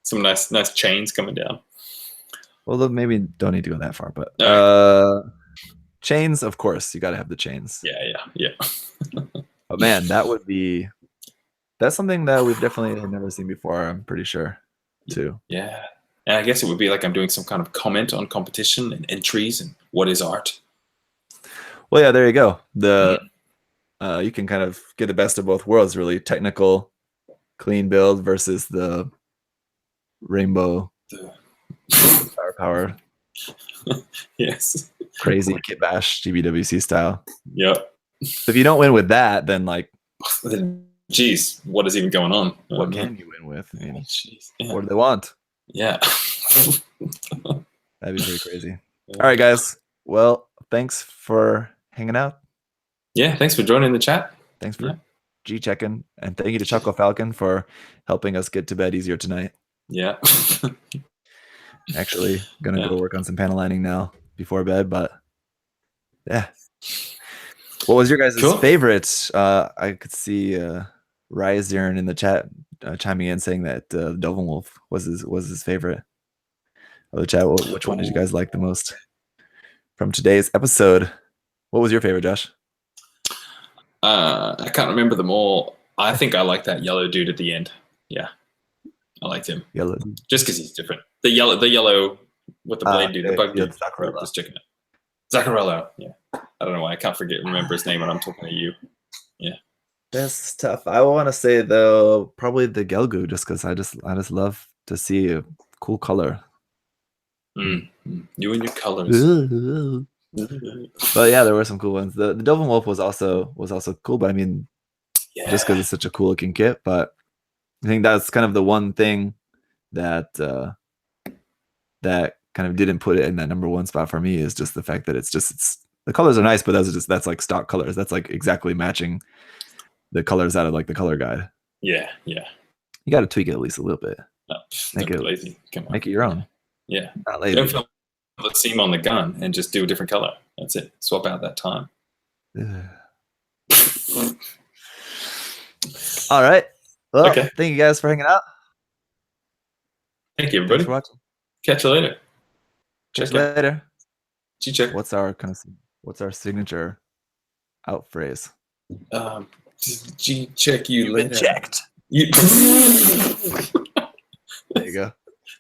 Some nice chains coming down. Well, maybe don't need to go that far, but chains, of course, you got to have the chains. Yeah. But man, that's something that we've definitely never seen before. I'm pretty sure, too. Yeah, and I guess it would be like I'm doing some kind of comment on competition and entries and what is art. Well, yeah, there you go. You can kind of get the best of both worlds, really. Technical, clean build versus the rainbow power. Yes. Crazy kit bash GBWC style. Yep. So if you don't win with that, then like, geez, what is even going on? What can you win with? I mean, yeah. What do they want? Yeah. That'd be pretty crazy. All right, guys. Well, thanks for hanging out. Yeah, thanks for joining the chat. Thanks for G-checking. And thank you to Choco Falcon for helping us get to bed easier tonight. Yeah. Actually, gonna go work on some panel lining now before bed, but yeah. What was your guys' favorite? I could see Ryzern in the chat chiming in saying that Dovin Wolf was his favorite of the chat. Which one did you guys like the most from today's episode? What was your favorite, Josh? I can't remember them all. I think I like that yellow dude at the end. Yeah, I liked him. Yellow, just because he's different. The yellow with the blade dude, the bug dude. Just checking it. ZakuAurelius. Yeah, I don't know why I can't remember his name when I'm talking to you. Yeah, that's tough. I want to say though, probably the Gelgu, just because I just love to see a cool color. You and your colors. But yeah, there were some cool ones. The Dovin Wolf was also cool, but I mean, just because it's such a cool looking kit. But I think that's kind of the one thing that that kind of didn't put it in that number one spot for me is just the fact that it's the colors are nice, but that's like stock colors. That's like exactly matching the colors out of like the color guide. Yeah. You got to tweak it at least a little bit. Make it lazy. Come on. Make it your own. Yeah. Not lazy. the seam on the gun and just do a different color. That's it. Swap out that time. All right. Well, Okay. thank you guys for hanging out. Thank you, everybody. Thanks for watching. Catch you later. Catch you later. Check. What's our signature out phrase? Check you later. Checked. You. There you go.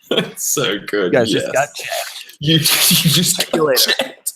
That's so good. You guys just got checked. You just Check you later. checked.